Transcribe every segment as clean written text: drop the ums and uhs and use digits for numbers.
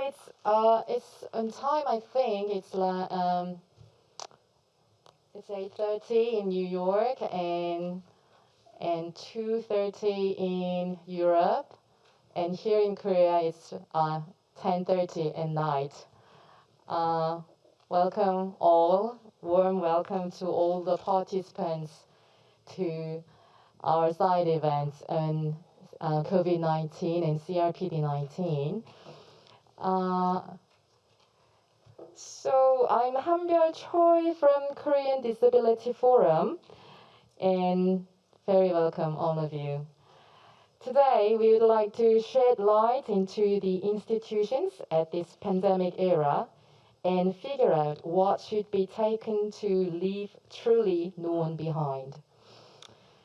it's on time. I think it's like it's 8:30 in New York and 2:30 in Europe, and here in Korea it's 10:30 at night. Welcome all, warm welcome to all the participants to our side events on COVID-19 and CRPD-19. So I'm Hanbyul Choi from Korean Disability Forum, and very welcome all of you. Today we would like to shed light into the institutions at this pandemic era and figure out what should be taken to leave truly no one behind.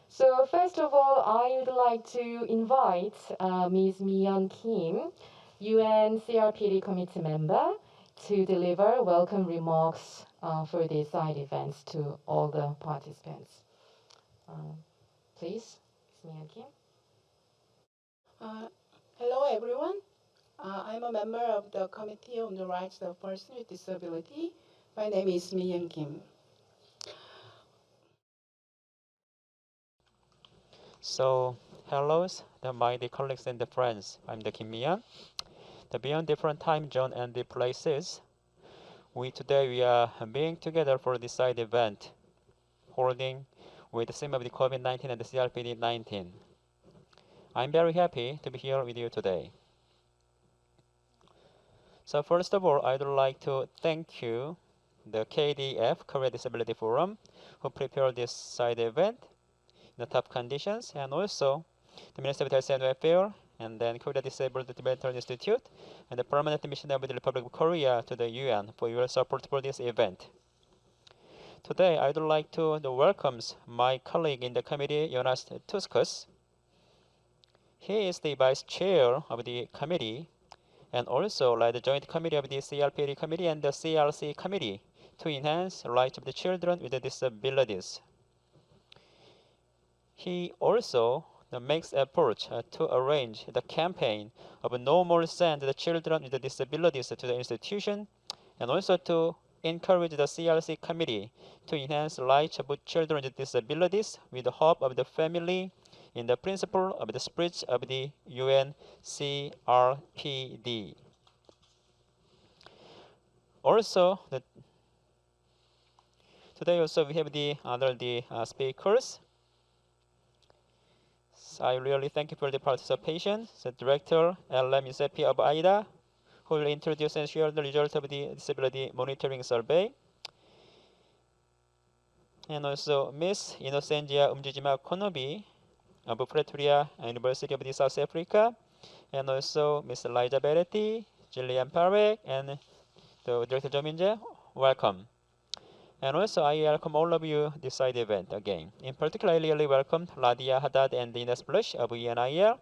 So first of all, I would like to invite Ms. Mi-yeon Kim, UNCRPD committee member, to deliver welcome remarks for these side events to all the participants. Please, Ms. Mi-yeon Kim. Hello, everyone. I'm a member of the Committee on the Rights of Persons with Disability. My name is Mi-yeon Kim. So, hello, my dear colleagues and friends. I'm the Kim Mi-yeon. Beyond different time zone and the places, today we are being together for this side event, holding with the theme of the COVID-19 and the CRPD-19. I'm very happy to be here with you today. So first of all, I'd like to thank you, the KDF, Korea Disability Forum, who prepared this side event in the tough conditions, and also the Ministry of Health and Welfare, and then Korea Disabled Development Institute, and the Permanent Mission of the Republic of Korea to the UN for your support for this event. Today, I'd like to welcome my colleague in the committee, Jonas Tuskus. He is the vice chair of the committee, and also led the joint committee of the CRPD committee and the CRC committee to enhance the rights of the children with disabilities. He also makes efforts to arrange the campaign of no more send the children with disabilities to the institution, and also to encourage the CRC committee to enhance the rights of children with disabilities with the hope of the family in the principle of the spirit of the UNCRPD. Also, today also we have the other speakers. So I really thank you for the participation. The Director LM Giuseppe of AIDA, who will introduce and share the results of the disability monitoring survey. And also Ms. Innocentia Umjijima Konobi of Pretoria University of South Africa, and also Ms. Elijah Beretti, Jillian Parekh, and the Director Jo Min-jae. Welcome. And also I welcome all of you this side event again. In particular, I really welcome Ladia Haddad and Ines Blush of UNIL,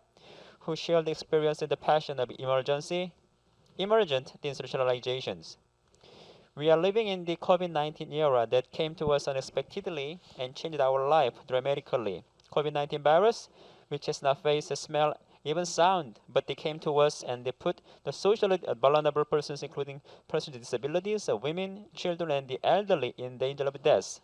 who shared the experience and the passion of emergent deinstitutionalizations. We are living in the COVID-19 era that came to us unexpectedly and changed our life dramatically. COVID-19 virus, which has not face, smell, even sound, but they came to us and they put the socially vulnerable persons, including persons with disabilities, women, children, and the elderly in danger of death.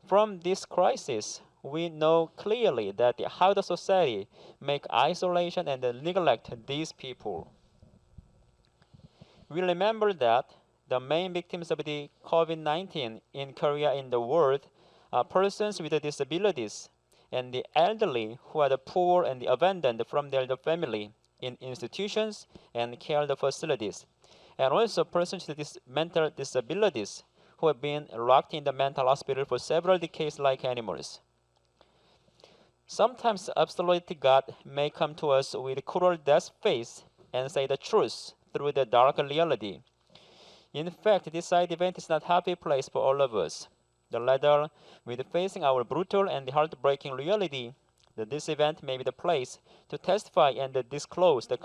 From this crisis, we know clearly that how the society make isolation and neglect these people. We remember that the main victims of the COVID-19 in Korea and the world are persons with disabilities and the elderly who are the poor and the abandoned from their family in institutions and care facilities, and also persons with mental disabilities who have been locked in the mental hospital for several decades like animals. Sometimes absolute God may come to us with cruel death face and say the truth through the dark reality. In fact, this side event is not a happy place for all of us. The latter, with facing our brutal and heartbreaking reality, that this event may be the place to testify and disclose the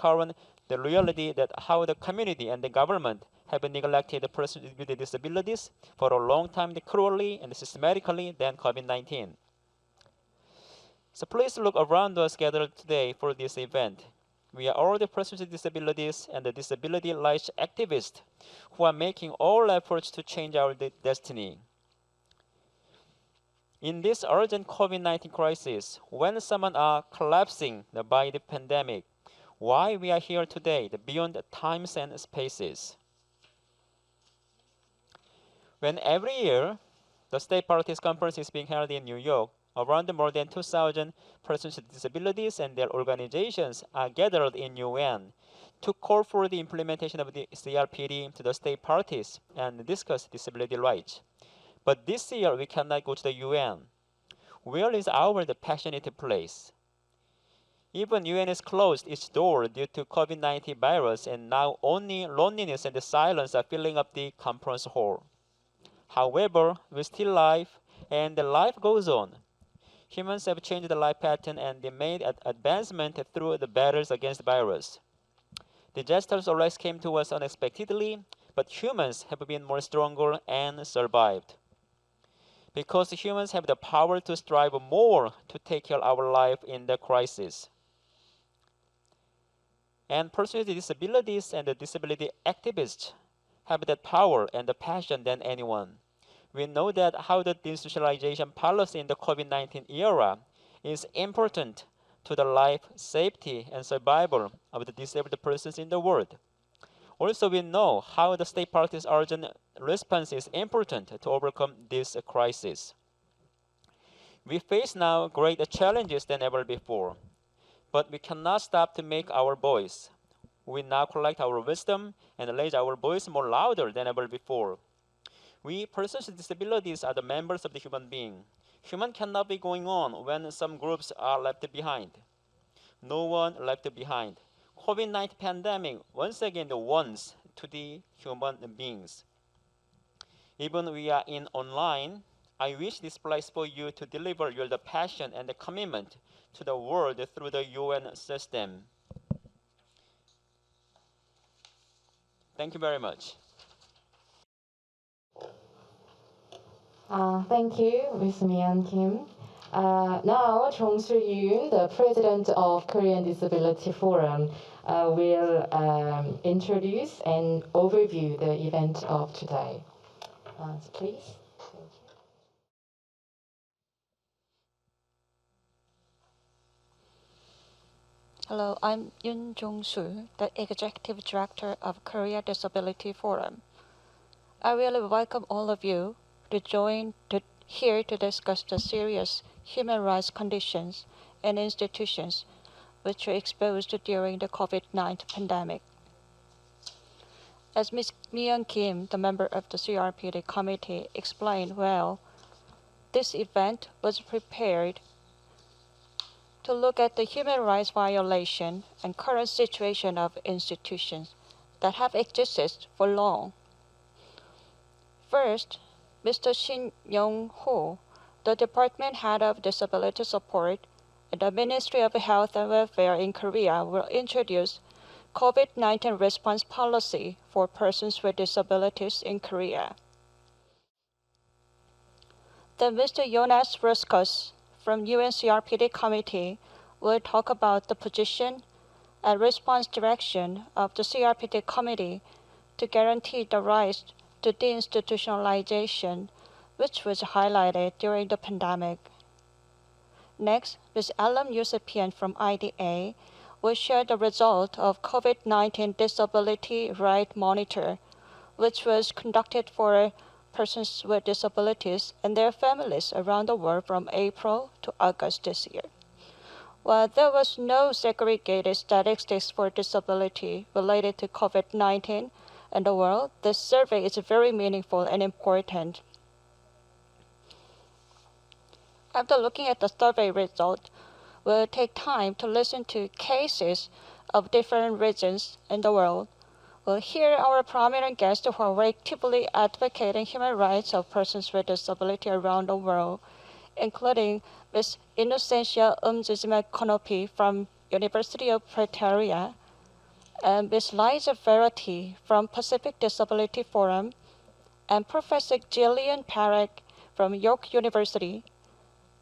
reality that how the community and the government have neglected the persons with disabilities for a long time, cruelly and systematically than COVID-19. So please look around us gathered today for this event. we are all the persons with disabilities and the disability rights activists who are making all efforts to change our destiny. In this urgent COVID-19 crisis, when some are collapsing by the pandemic, why we are here today, beyond times and spaces. When every year the State Parties Conference is being held in New York, around more than 2,000 persons with disabilities and their organizations are gathered in UN to call for the implementation of the CRPD to the state parties and discuss disability rights. But this year we cannot go to the UN. Where is our passionate place? Even UN has closed its door due to COVID-19 virus, and now only loneliness and silence are filling up the conference hall. However, we still live, and the life goes on. Humans have changed the life pattern and they made advancement through the battles against the virus. Disasters always came to us unexpectedly, but humans have been more stronger and survived. Because humans have the power to strive more to take care of our life in the crisis. And persons with disabilities and the disability activists have that power and the passion than anyone. We know that how the de-institutionalization policy in the COVID-19 era is important to the life, safety, and survival of the disabled persons in the world. Also, we know how the state parties' urgent response is important to overcome this crisis. We face now greater challenges than ever before, but we cannot stop to make our voice. We now collect our wisdom and raise our voice more louder than ever before. We persons with disabilities are the members of the human being. Human cannot be going on when some groups are left behind. No one left behind. COVID-19 pandemic once again warns to the human beings. Even we are in online, I wish this place for you to deliver your the passion and the commitment to the world through the UN system. Thank you very much. Thank you, Ms. Mian Kim. Now, Jong-Soo Yoon, the president of Korean Disability Forum, will introduce and overview the event of today. Please. Thank you. Hello, I'm Yoon Jong-soo, the Executive Director of Korea Disability Forum. I really welcome all of you to join here to discuss the serious human rights conditions and institutions which were exposed during the COVID-19 pandemic. As Ms. Myung Kim, the member of the CRPD committee, explained well, this event was prepared to look at the human rights violation and current situation of institutions that have existed for long. First, Mr. Shin Young-ho, the Department Head of Disability Support at the Ministry of Health and Welfare in Korea, will introduce COVID-19 response policy for persons with disabilities in Korea. Then Mr. Jonas Ruskos from UNCRPD Committee will talk about the position and response direction of the CRPD Committee to guarantee the rights to de-institutionalization, which was highlighted during the pandemic. Next, Ms. Alam Yusepian from IDA will share the result of COVID-19 Disability Right Monitor, which was conducted for persons with disabilities and their families around the world from April to August this year. While there was no segregated statistics for disability related to COVID-19 in the world, this survey is very meaningful and important. After looking at the survey result, we'll take time to listen to cases of different regions in the world. We'll hear our prominent guests who are actively advocating human rights of persons with disability around the world, including Ms. Innocentia Konopi from University of Pretoria, and Ms. Liza Verity from Pacific Disability Forum, and Professor Jillian Parekh from York University,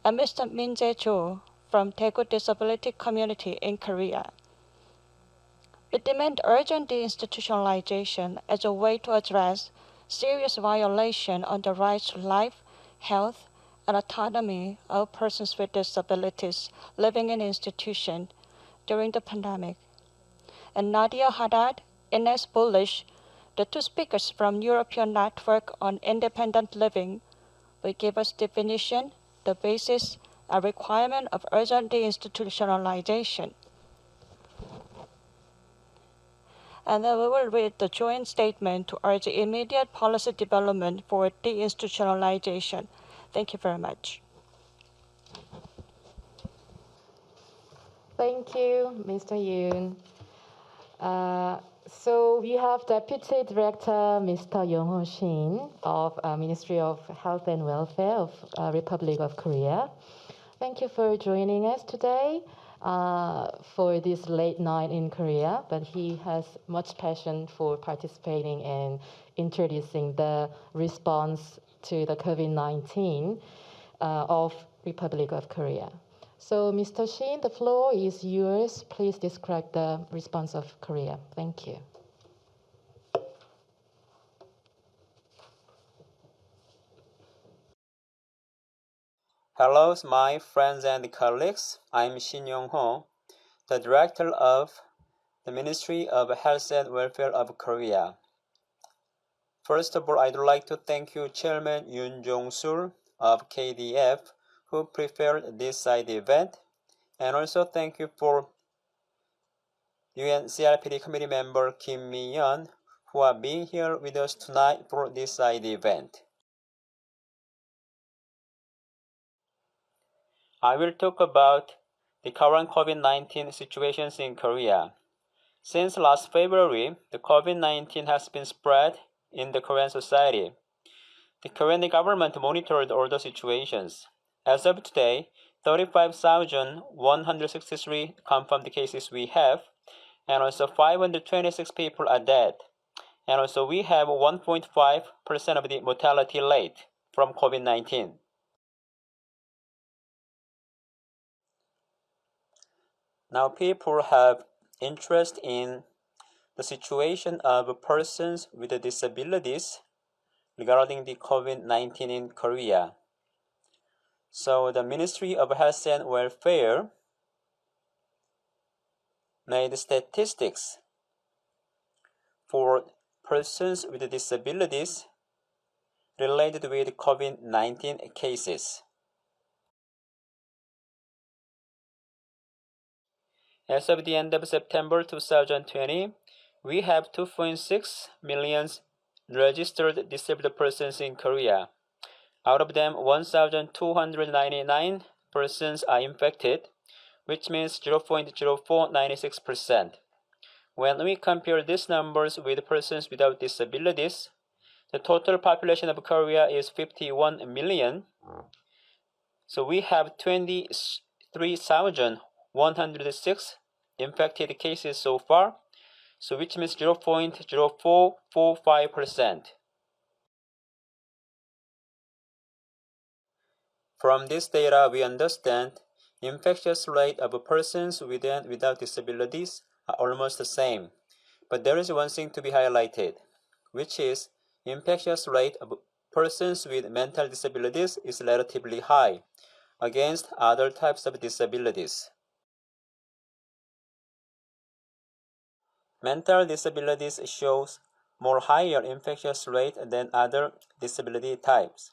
and Mr. Min Jae-jo from Daegu Disability Community in Korea. We demand urgent deinstitutionalization as a way to address serious violation on the rights to life, health, and autonomy of persons with disabilities living in institutions during the pandemic. And Nadia Haddad, Ines Bullish, the two speakers from European Network on Independent Living, will give us definition, the basis, and requirement of urgent deinstitutionalization. And then we will read the joint statement to urge immediate policy development for deinstitutionalization. Thank you very much. Thank you, Mr. Yoon. So we have Deputy Director Mr. Young-ho Shin of Ministry of Health and Welfare of Republic of Korea. Thank you for joining us today for this late night in Korea, but he has much passion for participating and introducing the response to the COVID-19 of Republic of Korea. So, Mr. Shin, the floor is yours. Please describe the response of Korea. Thank you. Hello, my friends and colleagues. I'm Shin Yong-ho, the Director of the Ministry of Health and Welfare of Korea. First of all, I'd like to thank you, Chairman Yoon Jong-sul of KDF, who prepared this side event, and also thank you for UNCRPD committee member Kim Mi-yeon, who are being here with us tonight for this side event. I will talk about the current COVID-19 situations in Korea. Since last February, the COVID-19 has been spread in the Korean society. The Korean government monitored all the situations. As of today, 35,163 confirmed cases we have, and also 526 people are dead. And also we have 1.5% of the mortality rate from COVID-19. Now people have interest in the situation of persons with disabilities regarding the COVID-19 in Korea. So the Ministry of Health and Welfare made statistics for persons with disabilities related with COVID-19 cases. As of the end of September 2020, we have 2.6 million registered disabled persons in Korea. Out of them, 1,299 persons are infected, which means 0.0496%. When we compare these numbers with persons without disabilities, the total population of Korea is 51 million. So we have 23,106 infected cases so far, so which means 0.0445%. From this data, we understand infectious rate of persons with and without disabilities are almost the same. But there is one thing to be highlighted, which is infectious rate of persons with mental disabilities is relatively high against other types of disabilities. Mental disabilities shows more higher infectious rate than other disability types.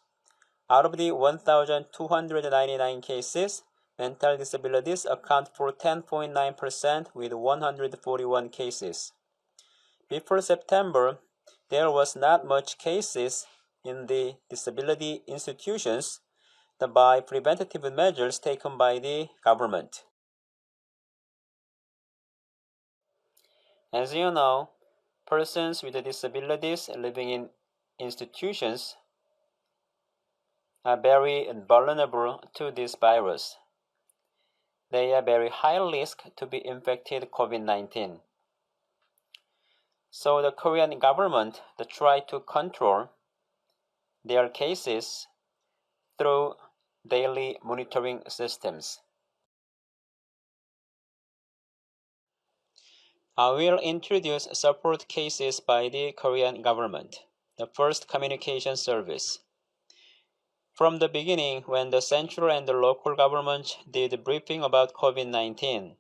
Out of the 1,299 cases, mental disabilities account for 10.9% with 141 cases. Before September, there was not much cases in the disability institutions by preventative measures taken by the government. As you know, persons with disabilities living in institutions are very vulnerable to this virus. They are very high risk to be infected COVID-19. So the Korean government tried to control their cases through daily monitoring systems. I will introduce support cases by the Korean government. The first, communication service. From the beginning, when the central and the local governments did briefing about COVID-19,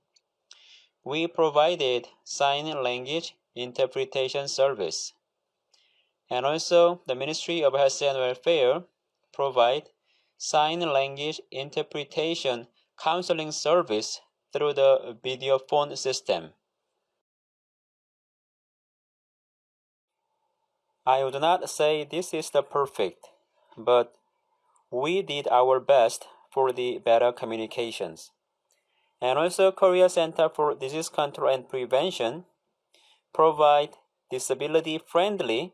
we provided sign language interpretation service. And also, the Ministry of Health and Welfare provide sign language interpretation counseling service through the video phone system. I would not say this is the perfect, but we did our best for the better communications. And also, Korea Center for Disease Control and Prevention provide disability-friendly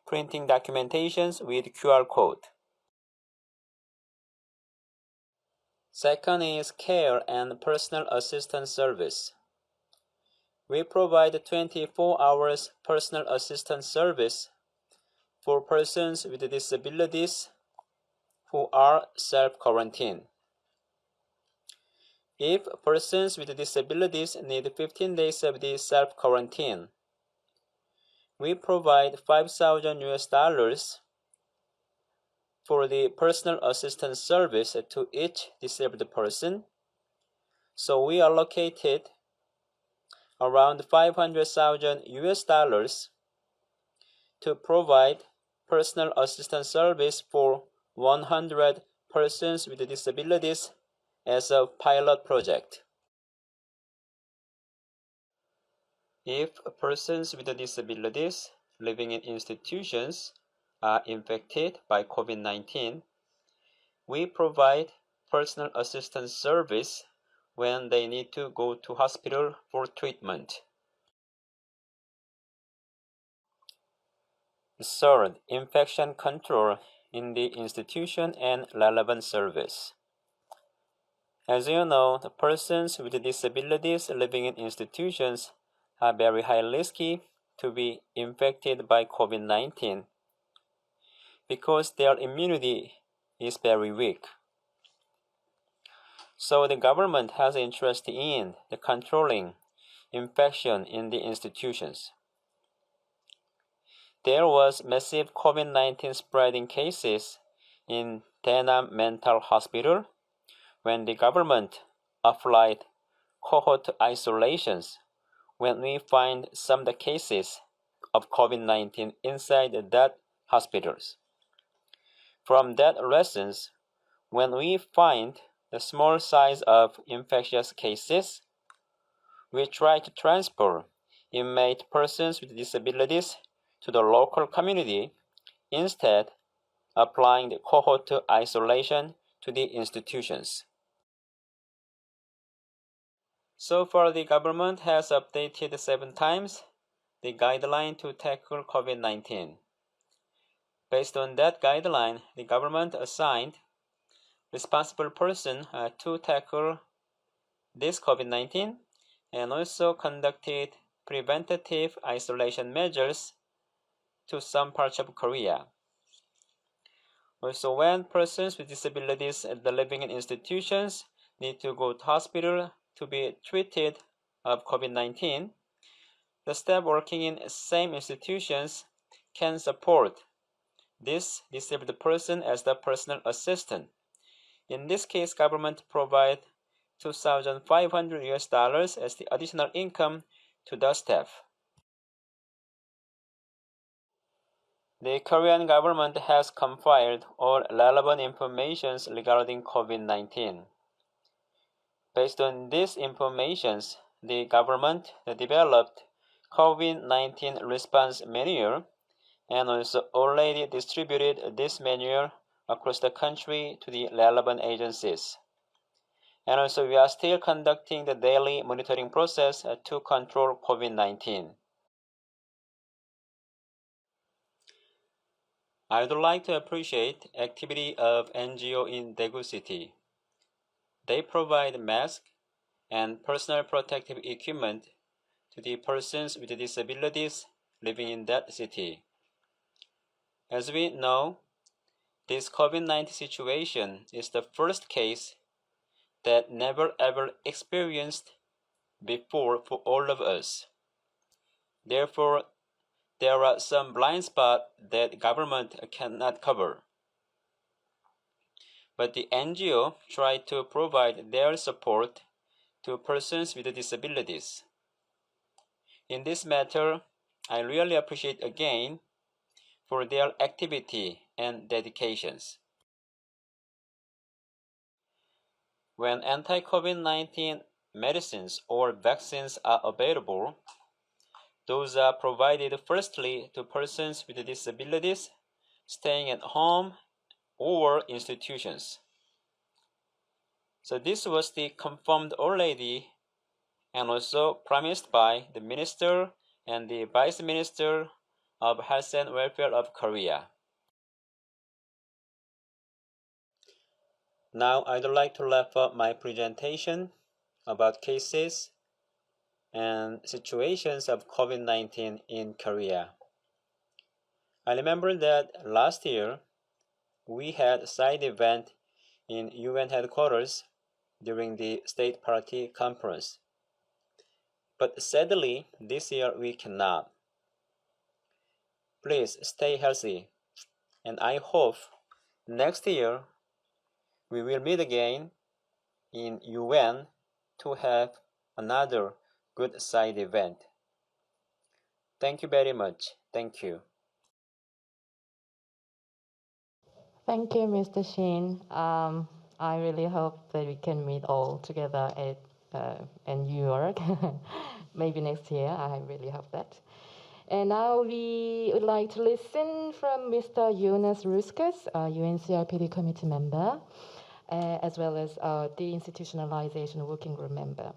printing documentations with QR code. Second is care and personal assistance service. We provide 24 hours personal assistance service for persons with disabilities who are self-quarantined. If persons with disabilities need 15 days of the self-quarantine, we provide $5,000 for the personal assistance service to each disabled person. So we allocated around $500,000 to provide personal assistance service for 100 persons with disabilities as a pilot project. If persons with disabilities living in institutions are infected by COVID-19, we provide personal assistance service when they need to go to hospital for treatment. Third, infection control in the institution and relevant service. As you know, the persons with disabilities living in institutions are very high risky to be infected by COVID-19 because their immunity is very weak. So the government has interest in the controlling infection in the institutions. There was massive COVID-19 spreading cases in Daenam Mental Hospital when the government applied cohort isolations when we find some of the cases of COVID-19 inside that hospitals. From that lessons, when we find the small size of infectious cases, we try to transfer inmate persons with disabilities to the local community, instead applying the cohort isolation to the institutions. So far, the government has updated 7 times the guideline to tackle COVID-19. Based on that guideline, the government assigned responsible person to tackle this COVID-19 and also conducted preventative isolation measures to some parts of Korea. Also, when persons with disabilities living in institutions need to go to hospital to be treated of COVID-19, the staff working in same institutions can support this disabled person as the personal assistant. In this case, government provide $2,500 as the additional income to the staff. The Korean government has compiled all relevant information regarding COVID-19. Based on these informations, the government developed COVID-19 response manual and also already distributed this manual across the country to the relevant agencies. And also we are still conducting the daily monitoring process to control COVID-19. I would like to appreciate activity of NGO in Daegu City. They provide masks and personal protective equipment to the persons with disabilities living in that city. As we know, this COVID-19 situation is the first case that never ever experienced before for all of us. Therefore, there are some blind spots that government cannot cover. But the NGO try to provide their support to persons with disabilities. In this matter, I really appreciate again for their activity and dedications. When anti-COVID-19 medicines or vaccines are available, those are provided firstly to persons with disabilities staying at home or institutions. So this was confirmed already and also promised by the Minister and the Vice Minister of Health and Welfare of Korea. Now I'd like to wrap up my presentation about cases and situations of COVID-19 in Korea. I remember that last year we had a side event in UN headquarters during the State Party Conference. But sadly, this year we cannot. Please stay healthy, and I hope next year we will meet again in UN to have another good side event. Thank you very much. Thank you. Thank you, Mr. Shin. I really hope that we can meet all together in New York, maybe next year. I really hope that. And now we would like to listen from Mr. Jonas Ruskas, UNCRPD committee member, as well as De-Institutionalization working group member.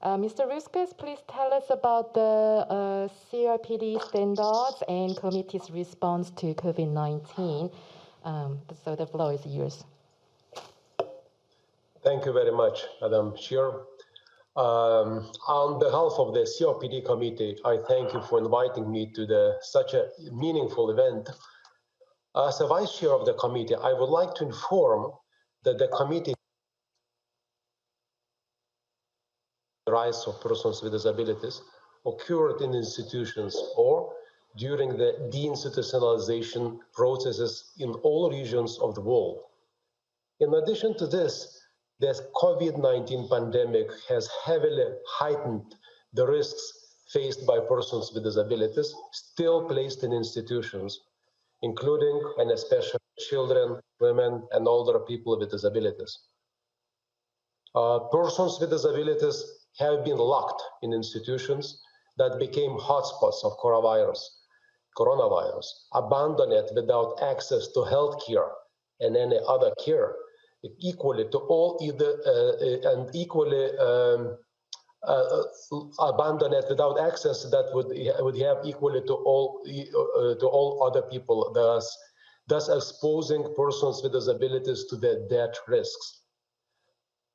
Mr. Ruskas, please tell us about the CRPD standards and committee's response to COVID-19. So the floor is yours. Thank you very much, Madam Chair. On behalf of the CRPD committee, I thank you for inviting me to such a meaningful event. As a vice chair of the committee, I would like to inform that the committee rights of persons with disabilities occurred in institutions or during the deinstitutionalization processes in all regions of the world. In addition to this, the COVID-19 pandemic has heavily heightened the risks faced by persons with disabilities still placed in institutions, including and especially children, women, and older people with disabilities. Persons with disabilities have been locked in institutions that became hotspots of coronavirus, abandoned without access to health care and any other care, equally to all abandoned without access that would have equally to all other people, thus exposing persons with disabilities to their death risks.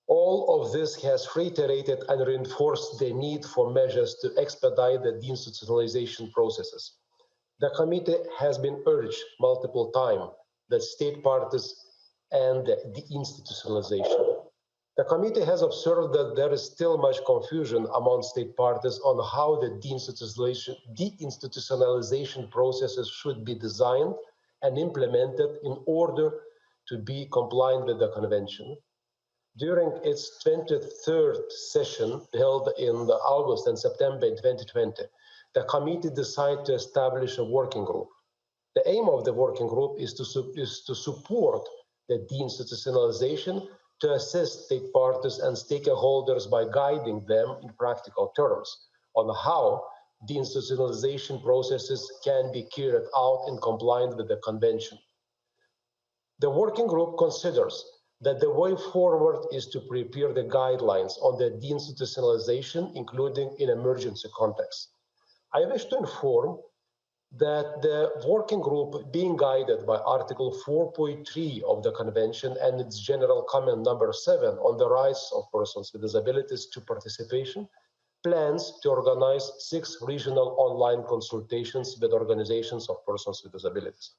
All of this has reiterated and reinforced the need for measures to expedite the deinstitutionalization processes. The committee has been urged multiple times that state parties and the deinstitutionalization. The committee has observed that there is still much confusion among state parties on how the deinstitutionalization processes should be designed and implemented in order to be compliant with the convention. During its 23rd session held in August and September in 2020, the committee decided to establish a working group. The aim of the working group is to support the deinstitutionalization, to assist state parties and stakeholders by guiding them in practical terms on how deinstitutionalization processes can be carried out in compliance with the convention. The working group considers that the way forward is to prepare the guidelines on the deinstitutionalization, including in emergency contexts. I wish to inform that the working group, being guided by Article 4.3 of the Convention and its General Comment number 7 on the rights of persons with disabilities to participation, plans to organize 6 regional online consultations with organizations of persons with disabilities.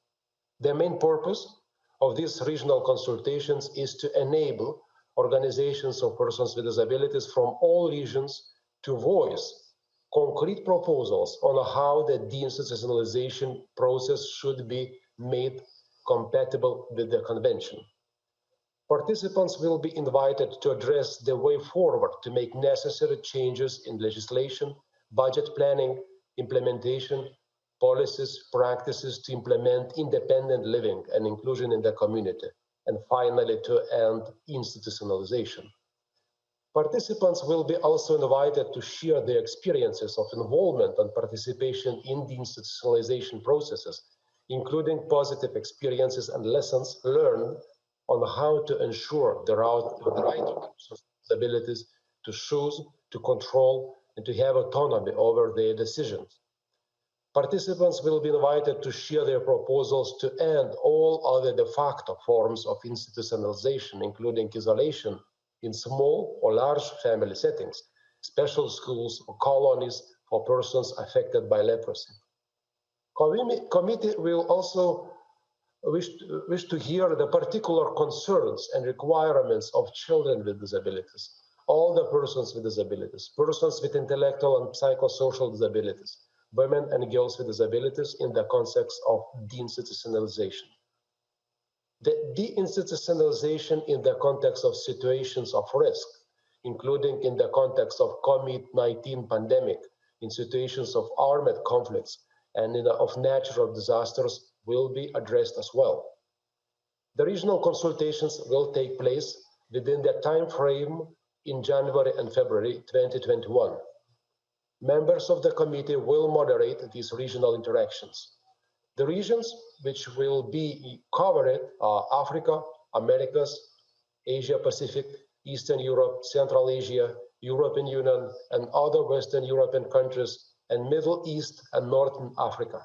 The main purpose of these regional consultations is to enable organizations of persons with disabilities from all regions to voice concrete proposals on how the deinstitutionalization process should be made compatible with the convention. Participants will be invited to address the way forward to make necessary changes in legislation, budget planning, implementation, policies, practices to implement independent living and inclusion in the community, and finally to end institutionalization. Participants will be also invited to share their experiences of involvement and participation in the institutionalization processes, including positive experiences and lessons learned on how to ensure the right of persons with disabilities to choose, to control, and to have autonomy over their decisions. Participants will be invited to share their proposals to end all other de facto forms of institutionalization, including isolation in small or large family settings, special schools or colonies for persons affected by leprosy. Committee will also wish to hear the particular concerns and requirements of children with disabilities, all the persons with disabilities, persons with intellectual and psychosocial disabilities, women and girls with disabilities in the context of deinstitutionalization. The deinstitutionalization in the context of situations of risk, including in the context of COVID-19 pandemic, in situations of armed conflicts, and of natural disasters will be addressed as well. The regional consultations will take place within the time frame in January and February 2021. Members of the committee will moderate these regional interactions. The regions which will be covered are Africa, Americas, Asia Pacific, Eastern Europe, Central Asia, European Union, and other Western European countries, and Middle East and Northern Africa.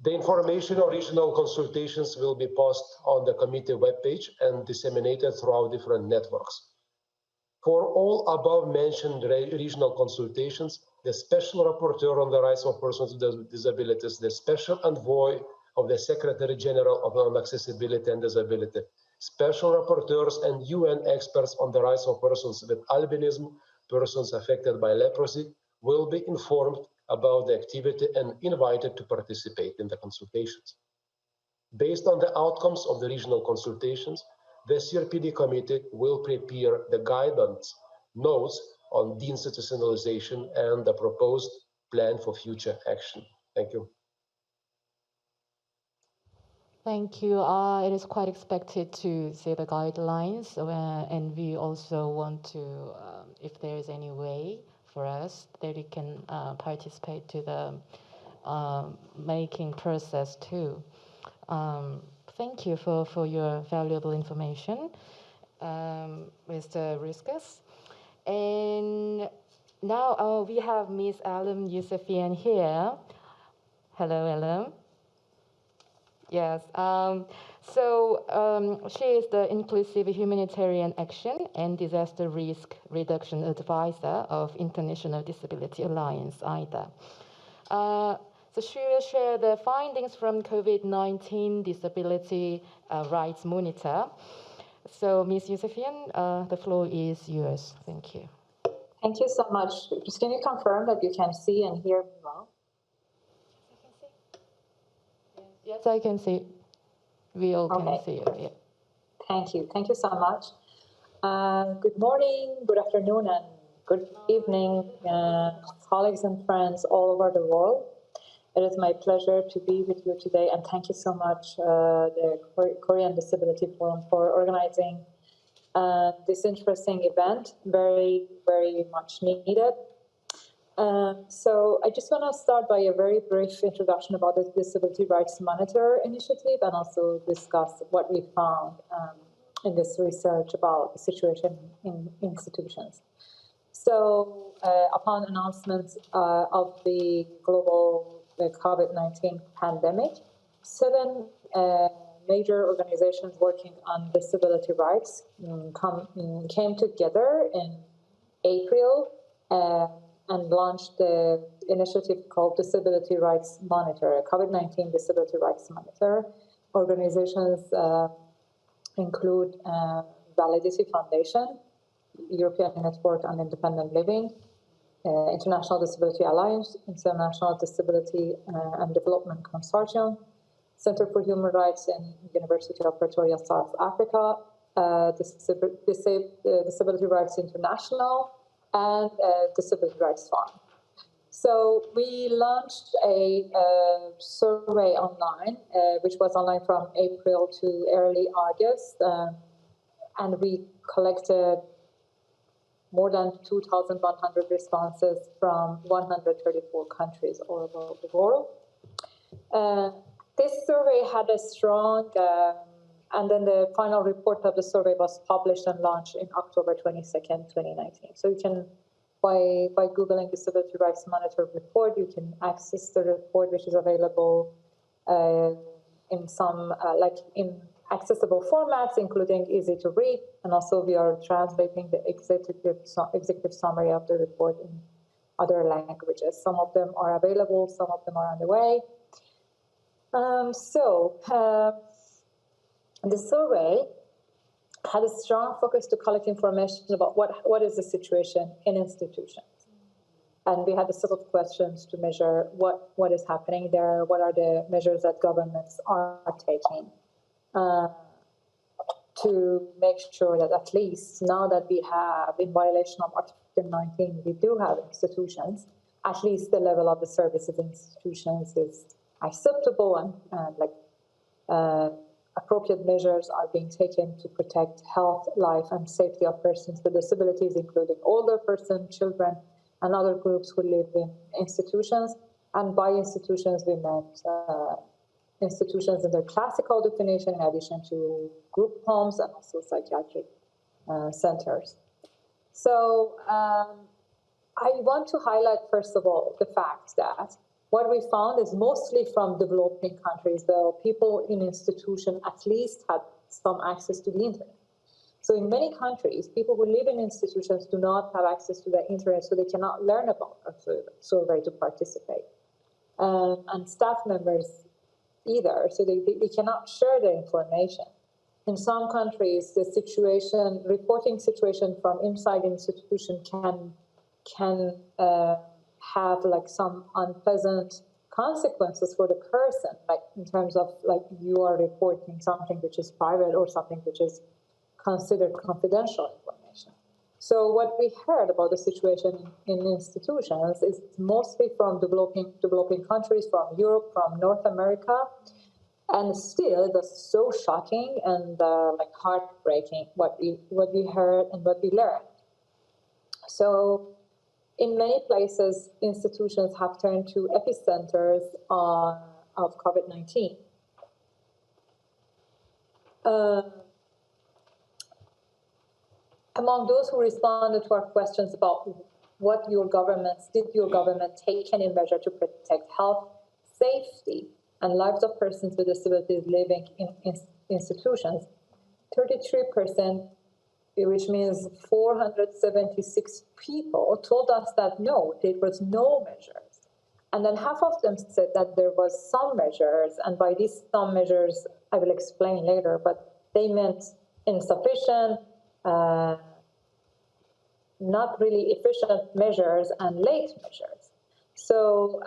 The information on regional consultations will be posted on the committee webpage and disseminated throughout different networks. For all above mentioned regional consultations, the Special Rapporteur on the Rights of Persons with Disabilities, the Special Envoy of the Secretary General on Accessibility and Disability, Special Rapporteurs and UN experts on the rights of persons with albinism, persons affected by leprosy, will be informed about the activity and invited to participate in the consultations. Based on the outcomes of the regional consultations, the CRPD committee will prepare the guidance notes on deinstitutionalization and the proposed plan for future action. Thank you. Thank you. It is quite expected to see the guidelines, and we also want to, if there is any way for us that we can participate to the making process too. Thank you for your valuable information, Mr. Riskus. And now we have Ms. Alam Yousefian here. Hello, Alam. Yes. She is the Inclusive Humanitarian Action and Disaster Risk Reduction Advisor of International Disability Alliance, IDA. So she will share the findings from COVID-19 Disability Rights Monitor. So Ms. Yousefian, the floor is yours. Thank you. Thank you so much. Just can you confirm that you can see and hear me well? Yes, I can see. We all can see you. Yeah. Thank you. Thank you so much. Good morning, good afternoon, and good evening, colleagues and friends all over the world. It is my pleasure to be with you today, and thank you so much, the Korean Disability Forum, for organizing this interesting event, very, very much needed. So I just want to start by a very brief introduction about the Disability Rights Monitor initiative, and also discuss what we found in this research about the situation in institutions. So upon announcement of the global COVID-19 pandemic, 7 major organizations working on disability rights came together in April and launched the initiative called Disability Rights Monitor, COVID-19 Disability Rights Monitor. Organizations include Validity Foundation, European Network on Independent Living, International Disability Alliance, International Disability and Development Consortium, Center for Human Rights in University of Pretoria, South Africa, Disability Rights International, and Disability Rights Fund. So we launched a survey online, which was online from April to early August, and we collected more than 2,100 responses from 134 countries all over the world. This survey had a strong, and then the final report of the survey was published and launched in October 22nd, 2019. So you can, by Googling Disability Rights Monitor report, you can access the report, which is available in some, like in accessible formats, including easy to read, and also we are translating the executive summary of the report in other languages. Some of them are available, some of them are on the way. The survey had a strong focus to collect information about what is the situation in institutions. And we had a set of questions to measure what is happening there, what are the measures that governments are taking to make sure that at least now that we have, in violation of Article 19, we do have institutions, at least the level of the services in institutions is acceptable and appropriate measures are being taken to protect health, life, and safety of persons with disabilities, including older persons, children, and other groups who live in institutions. And by institutions, we meant institutions in their classical definition, in addition to group homes and also psychiatric centers. So I want to highlight, first of all, the fact that what we found is mostly from developing countries, though people in institutions at least had some access to the internet. So in many countries, people who live in institutions do not have access to the internet, so they cannot learn about a survey to participate. And staff members either, so they cannot share the information. In some countries, the reporting situation from inside the institution can have like some unpleasant consequences for the person, like in terms of like you are reporting something which is private or something which is considered confidential information. So what we heard about the situation in institutions is mostly from developing countries, from Europe, from North America, and still it was so shocking and like heartbreaking what we heard and what we learned. So in many places, institutions have turned to epicenters of COVID-19. Among those who responded to our questions about did your government take any measure to protect health, safety, and lives of persons with disabilities living in institutions, 33%, which means 476 people, told us that no, there was no measures. And then half of them said that there was some measures, and by these some measures, I will explain later, but they meant insufficient, not really efficient measures, and late measures. So,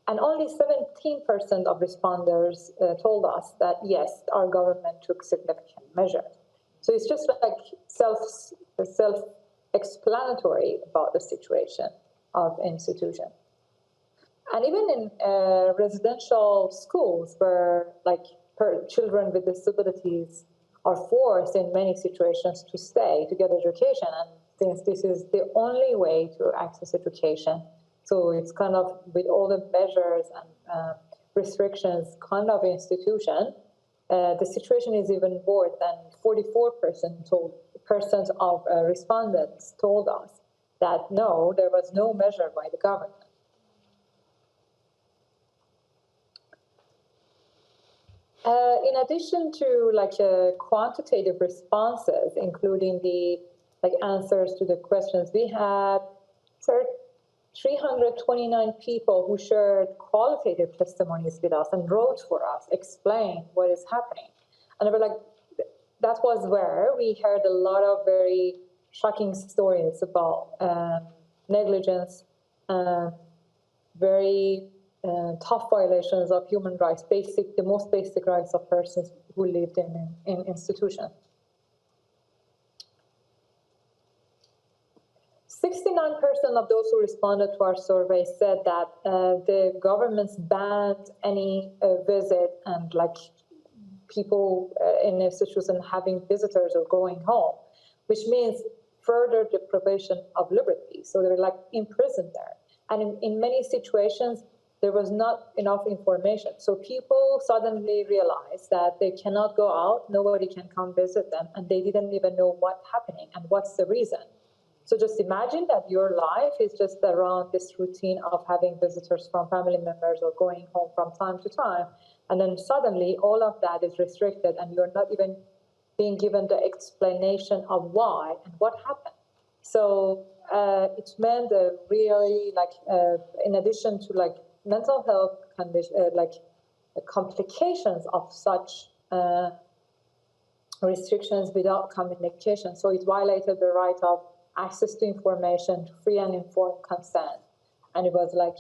and only 17% of responders told us that yes, our government took significant measures. So it's just like self-explanatory about the situation of institutions. And even in residential schools where like children with disabilities are forced in many situations to stay to get education, and since this is the only way to access education, so it's kind of with all the measures and restrictions kind of institution, the situation is even worse than 44% of respondents told us that no, there was no measure by the government. In addition to like quantitative responses, including the answers to the questions, we had 329 people who shared qualitative testimonies with us and wrote for us, explain what is happening. And we're like, that was where we heard a lot of very shocking stories about negligence, very tough violations of human rights, the most basic rights of persons who lived in institutions. 69% of those who responded to our survey said that the governments banned any visit and like people in institutions having visitors or going home, which means further deprivation of liberty. So they're like imprisoned there. And in many situations, there was not enough information. So people suddenly realized that they cannot go out, nobody can come visit them, and they didn't even know what's happening and what's the reason. So just imagine that your life is just around this routine of having visitors from family members or going home from time to time. And then suddenly all of that is restricted and you're not even being given the explanation of why and what happened. So it meant really like, in addition to like mental health condition, complications of such restrictions without communication. So it violated the right of access to information, to free and informed consent. And it was like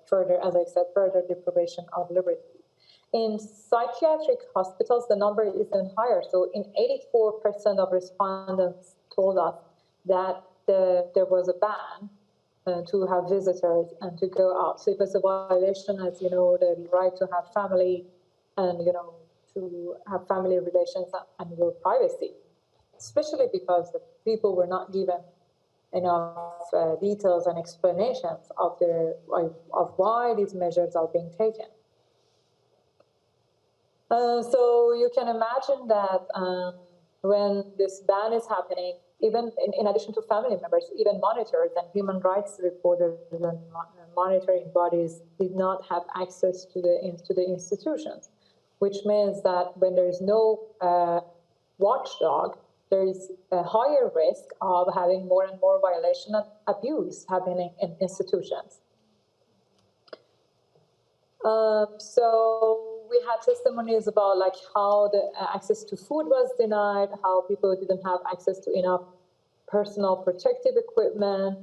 further, as I said, further deprivation of liberty. In psychiatric hospitals, the number is even higher. So in 84% of respondents told us that there was a ban to have visitors and to go out. So it was a violation, as you know, the right to have family and, you know, to have family relations and your privacy, especially because the people were not given enough details and explanations of why these measures are being taken. So you can imagine that when this ban is happening, even in addition to family members, even monitors and human rights reporters and monitoring bodies did not have access to the institutions, which means that when there is no watchdog, there is a higher risk of having more and more violation and abuse happening in institutions. So we had testimonies about like how the access to food was denied, how people didn't have access to enough personal protective equipment,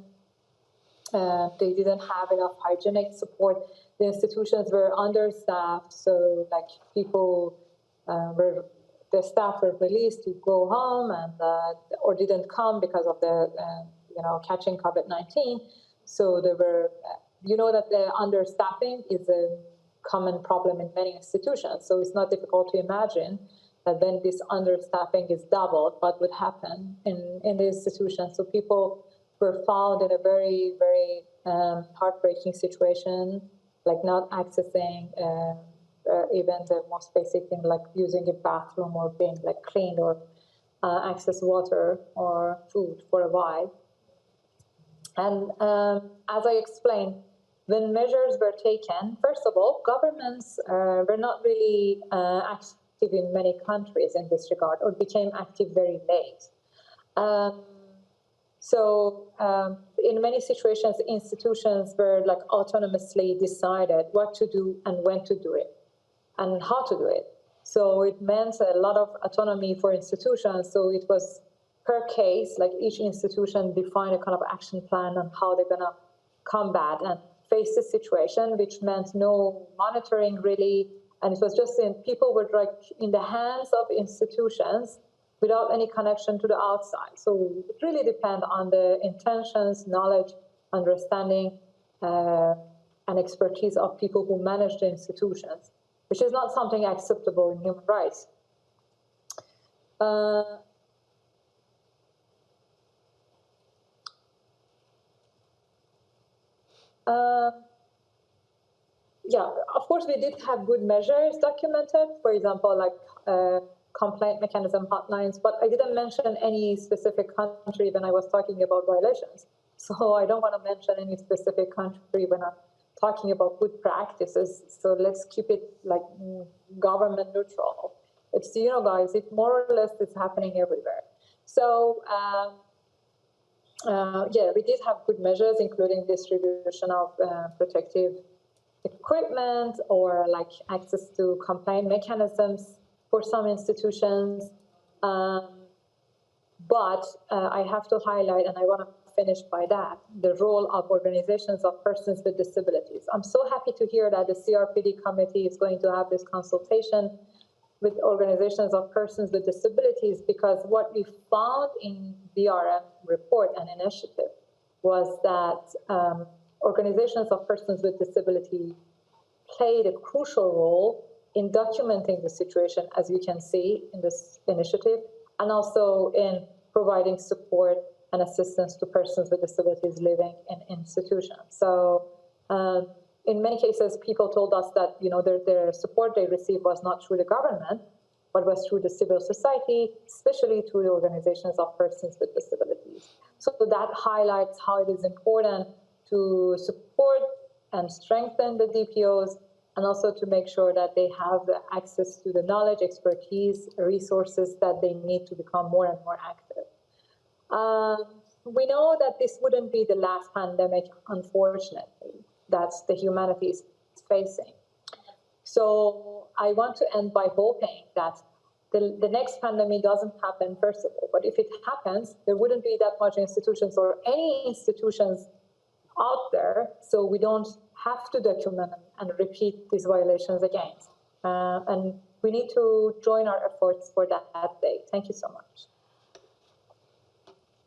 they didn't have enough hygienic support. The institutions were understaffed, so like people the staff were released to go home and or didn't come because of the catching COVID-19. So there were, you know, that the understaffing is a common problem in many institutions. So it's not difficult to imagine that when this understaffing is doubled, what would happen in the institution. So people were found in a very, very heartbreaking situation, like not accessing even the most basic thing, like using a bathroom or being like cleaned or access water or food for a while. And as I explained, when measures were taken, first of all, governments were not really active in many countries in this regard, or became active very late. In many situations, institutions were like autonomously decided what to do and when to do it and how to do it. So it meant a lot of autonomy for institutions. So it was per case, like each institution defined a kind of action plan on how they're gonna combat and face the situation, which meant no monitoring really. And it was just people were like in the hands of institutions without any connection to the outside. So it really depends on the intentions, knowledge, understanding, and expertise of people who manage the institutions, which is not something acceptable in human rights. Yeah, of course, we did have good measures documented, for example, like complaint mechanism hotlines, but I didn't mention any specific country when I was talking about violations. So I don't want to mention any specific country when I'm talking about good practices. So let's keep it like government neutral. It's, you know, guys, it more or less is happening everywhere. So yeah, we did have good measures, including distribution of protective equipment or like access to complaint mechanisms for some institutions. But I have to highlight, and I want to finish by that, the role of organizations of persons with disabilities. I'm so happy to hear that the CRPD committee is going to have this consultation with organizations of persons with disabilities, because what we found in DRM report and initiative was that organizations of persons with disability played a crucial role in documenting the situation, as you can see in this initiative, and also in providing support and assistance to persons with disabilities living in institutions. So in many cases, people told us that their support they received was not through the government, but was through the civil society, especially through the organizations of persons with disabilities. So that highlights how it is important to support and strengthen the DPOs, and also to make sure that they have the access to the knowledge, expertise, resources that they need to become more and more active. We know that this wouldn't be the last pandemic, unfortunately, that the humanity is facing. So I want to end by hoping that the next pandemic doesn't happen, first of all, but if it happens, there wouldn't be that much institutions or any institutions out there, so we don't have to document and repeat these violations again. And we need to join our efforts for that day. Thank you so much.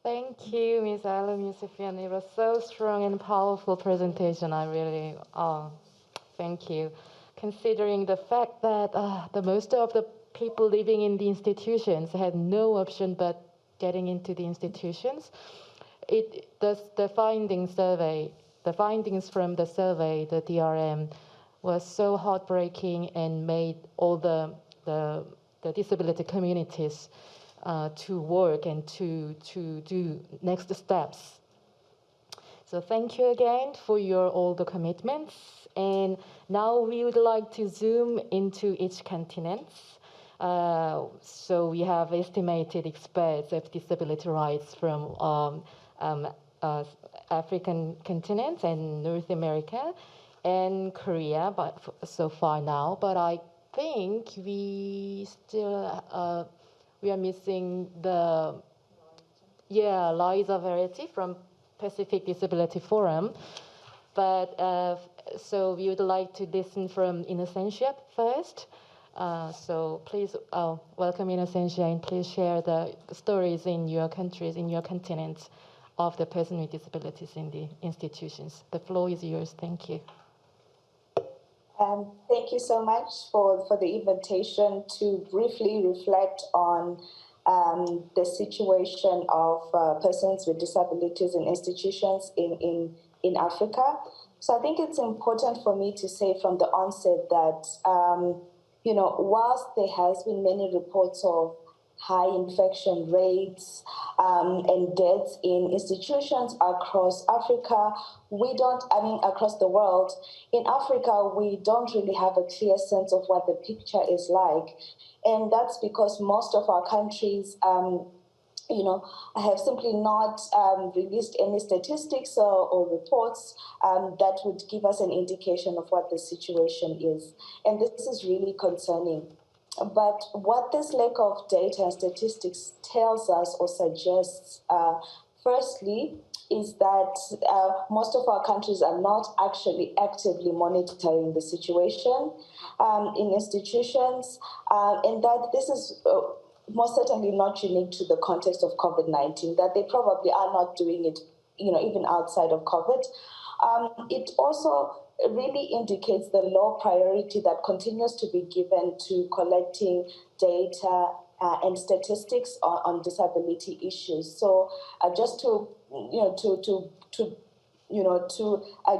Thank you, Ms. Alam Yusufian. It was so strong and powerful presentation. I really, thank you. Considering the fact that the most of the people living in the institutions had no option but getting into the institutions, the findings from the survey, the DRM, was so heartbreaking and made all the disability communities to work and to do next steps. So thank you again for all the commitments. And now we would like to zoom into each continent. So we have estimated experts of disability rights from African continent and North America and Korea, but so far now. But I think we still we are missing Liza Verity from Pacific Disability Forum. But so we would like to listen from Innocentia first. So please welcome Innocentia, and please share the stories in your countries, in your continents, of the person with disabilities in the institutions. The floor is yours. Thank you. Thank you so much for the invitation to briefly reflect on the situation of persons with disabilities in institutions in Africa. So I think it's important for me to say from the onset that, whilst there has been many reports of high infection rates and deaths in institutions across Africa, across the world, in Africa, we don't really have a clear sense of what the picture is like. And that's because most of our countries, have simply not released any statistics or reports that would give us an indication of what the situation is. And this is really concerning. But what this lack of data and statistics tells us or suggests, firstly, is that most of our countries are not actually actively monitoring the situation in institutions, and that this is most certainly not unique to the context of COVID-19, that they probably are not doing it, even outside of COVID. It also really indicates the low priority that continues to be given to collecting data and statistics on disability issues. So just to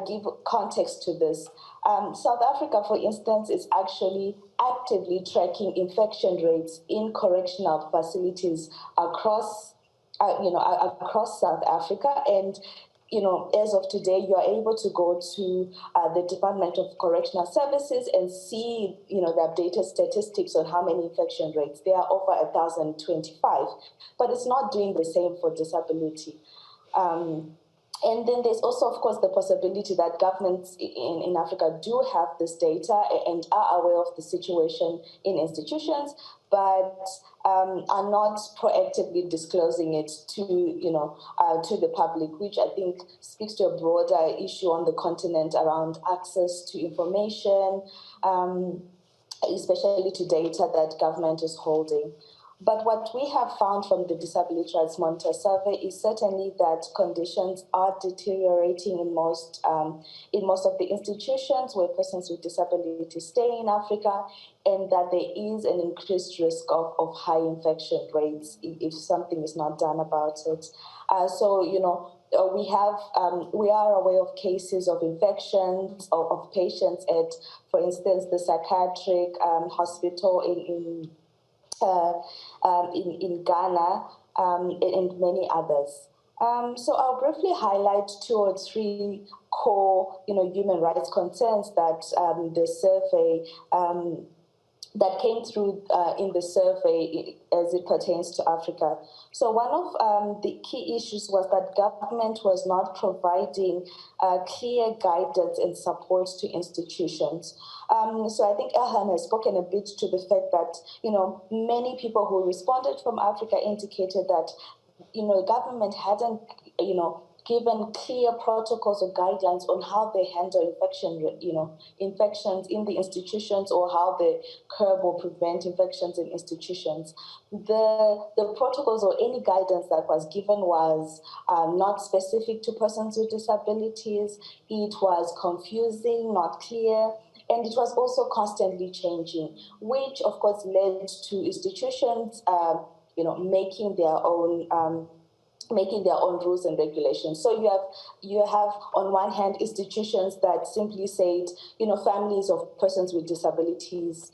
give context to this, South Africa, for instance, is actually actively tracking infection rates in correctional facilities across South Africa. And as of today, you are able to go to the Department of Correctional Services and see, the updated statistics on how many infection rates. They are over 1,025, but it's not doing the same for disability. And then there's also, of course, the possibility that governments in Africa do have this data and are aware of the situation in institutions, but are not proactively disclosing it to, to the public, which I think speaks to a broader issue on the continent around access to information, especially to data that government is holding. But what we have found from the Disability Rights Monitor survey is certainly that conditions are deteriorating in most of the institutions where persons with disabilities stay in Africa, and that there is an increased risk of high infection rates if something is not done about it. We are aware of cases of infections of patients at, for instance, the psychiatric hospital in Ghana, and many others. So I'll briefly highlight 2 or 3 core, human rights concerns that the survey that came through in the survey as it pertains to Africa. So one of the key issues was that government was not providing clear guidance and support to institutions. So I think Elhan has spoken a bit to the fact that, many people who responded from Africa indicated that, government hadn't, given clear protocols or guidelines on how they handle infections in the institutions, or how they curb or prevent infections in institutions. The protocols or any guidance that was given was not specific to persons with disabilities. It was confusing, not clear, and it was also constantly changing, which of course led to institutions, making their own rules and regulations. So you have on one hand institutions that simply said, families of persons with disabilities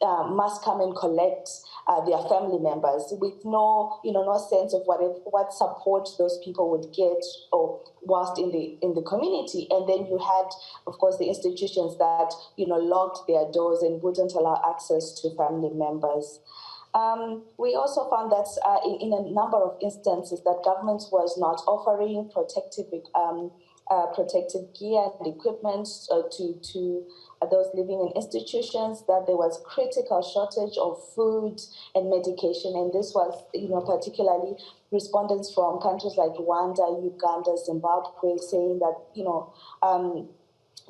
must come and collect their family members with no sense of what support those people would get or whilst in the community. And then you had, of course, the institutions that locked their doors and wouldn't allow access to family members. We also found that in a number of instances that government was not offering protective gear and equipment to those living in institutions, that there was critical shortage of food and medication. And this was, particularly respondents from countries like Rwanda, Uganda, Zimbabwe, saying that,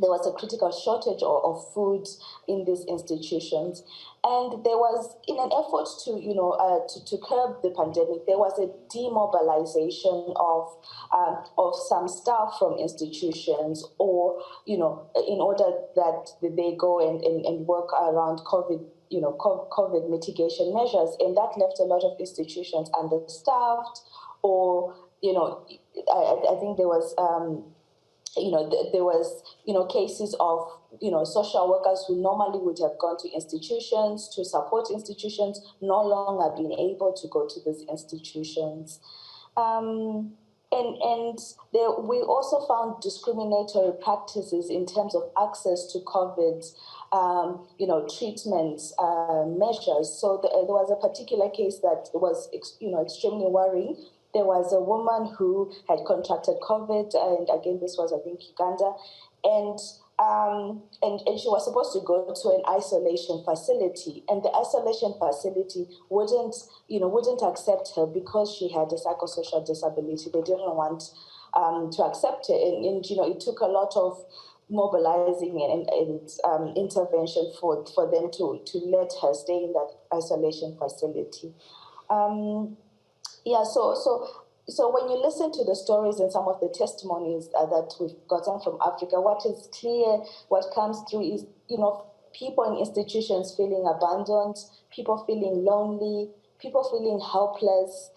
there was a critical shortage of food in these institutions. And there was, in an effort to curb the pandemic, there was a demobilization of some staff from institutions, or, in order that they go and work around COVID, COVID mitigation measures. And that left a lot of institutions understaffed, or, I think there was, there was, cases of, social workers who normally would have gone to institutions to support institutions, no longer being able to go to these institutions. And we also found discriminatory practices in terms of access to COVID, treatment measures. So there was a particular case that was, extremely worrying. There was a woman who had contracted COVID, and again, this was, I think, Uganda, and she was supposed to go to an isolation facility, and the isolation facility wouldn't accept her because she had a psychosocial disability. They didn't want to accept her, and it took a lot of mobilizing and intervention for them to let her stay in that isolation facility. So when you listen to the stories and some of the testimonies that we've gotten from Africa, what is clear, what comes through is, people in institutions feeling abandoned, people feeling lonely, people feeling helpless,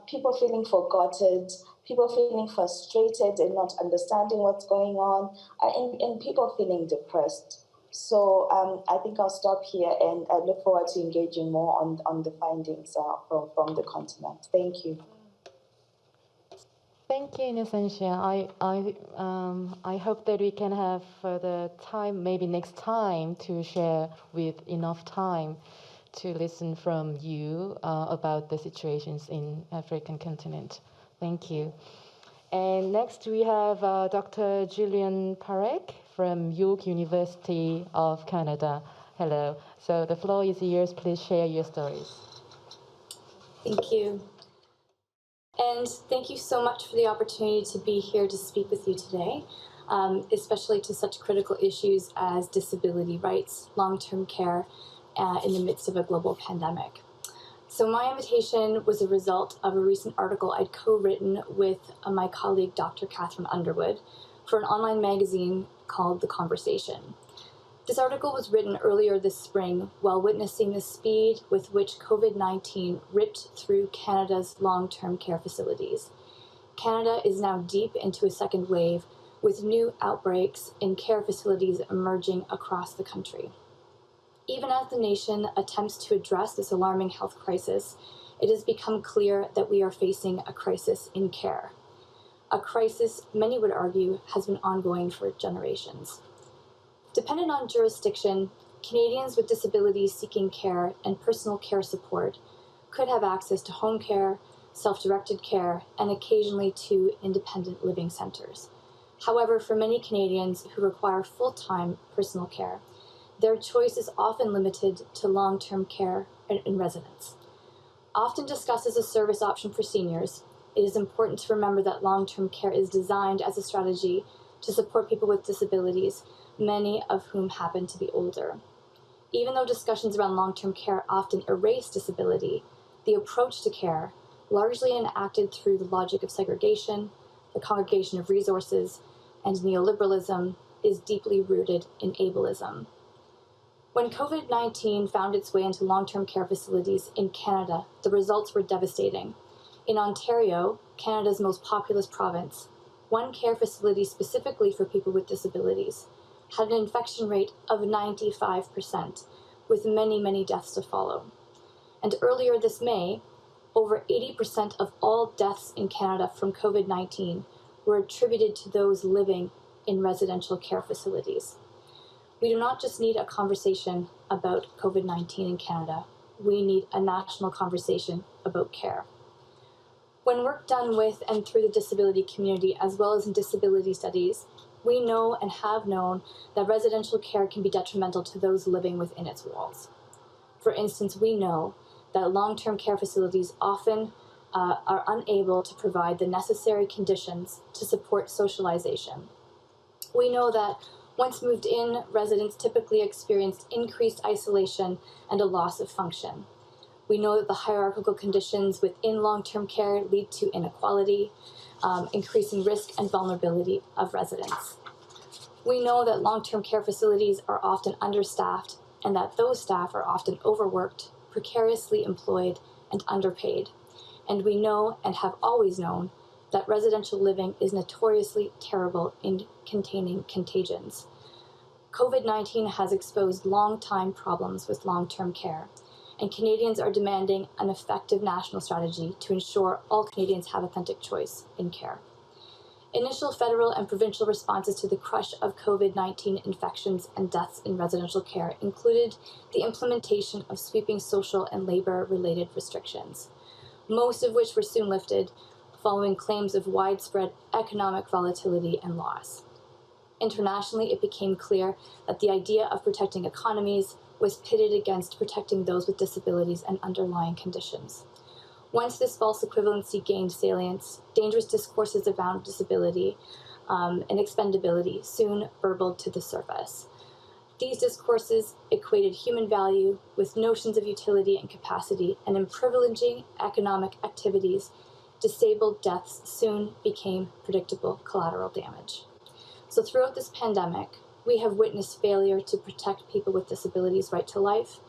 people feeling forgotten, people feeling frustrated and not understanding what's going on, and people feeling depressed. So I think I'll stop here, and I look forward to engaging more on the findings from the continent. Thank you. Thank you, Innocentia. I hope that we can have further time, maybe next time, to share with enough time to listen from you about the situations in African continent. Thank you. And next we have Dr. Jillian Parekh from York University of Canada. Hello. So the floor is yours. Please share your stories. Thank you. And thank you so much for the opportunity to be here to speak with you today, especially to such critical issues as disability rights, long-term care, in the midst of a global pandemic. So my invitation was a result of a recent article I'd co-written with my colleague, Dr. Catherine Underwood, for an online magazine called The Conversation. This article was written earlier this spring while witnessing the speed with which COVID-19 ripped through Canada's long-term care facilities. Canada is now deep into a second wave, with new outbreaks in care facilities emerging across the country. Even as the nation attempts to address this alarming health crisis, it has become clear that we are facing a crisis in care. A crisis, many would argue, has been ongoing for generations. Dependent on jurisdiction, Canadians with disabilities seeking care and personal care support could have access to home care, self-directed care, and occasionally to independent living centres. However, for many Canadians who require full-time personal care, their choice is often limited to long-term care in residence. Often discussed as a service option for seniors, it is important to remember that long-term care is designed as a strategy to support people with disabilities, many of whom happen to be older. Even though discussions around long-term care often erase disability, the approach to care, largely enacted through the logic of segregation, the congregation of resources, and neoliberalism, is deeply rooted in ableism. When COVID-19 found its way into long-term care facilities in Canada, the results were devastating. In Ontario, Canada's most populous province, one care facility specifically for people with disabilities had an infection rate of 95%, with many, many deaths to follow. And earlier this May, over 80% of all deaths in Canada from COVID-19 were attributed to those living in residential care facilities. We do not just need a conversation about COVID-19 in Canada, we need a national conversation about care. When work done with and through the disability community, as well as in disability studies, we know and have known that residential care can be detrimental to those living within its walls. For instance, we know that long-term care facilities often are unable to provide the necessary conditions to support socialization. We know that once moved in, residents typically experience increased isolation and a loss of function. We know that the hierarchical conditions within long-term care lead to inequality, increasing risk and vulnerability of residents. We know that long-term care facilities are often understaffed and that those staff are often overworked, precariously employed, and underpaid. And we know and have always known that residential living is notoriously terrible in containing contagions. COVID-19 has exposed long-time problems with long-term care, and Canadians are demanding an effective national strategy to ensure all Canadians have authentic choice in care. Initial federal and provincial responses to the crush of COVID-19 infections and deaths in residential care included the implementation of sweeping social and labor-related restrictions, most of which were soon lifted following claims of widespread economic volatility and loss. Internationally, it became clear that the idea of protecting economies was pitted against protecting those with disabilities and underlying conditions. Once this false equivalency gained salience, dangerous discourses around disability and expendability soon burbled to the surface. These discourses equated human value with notions of utility and capacity, and in privileging economic activities, disabled deaths soon became predictable collateral damage. So throughout this pandemic, we have witnessed failure to protect people with disabilities' right to life,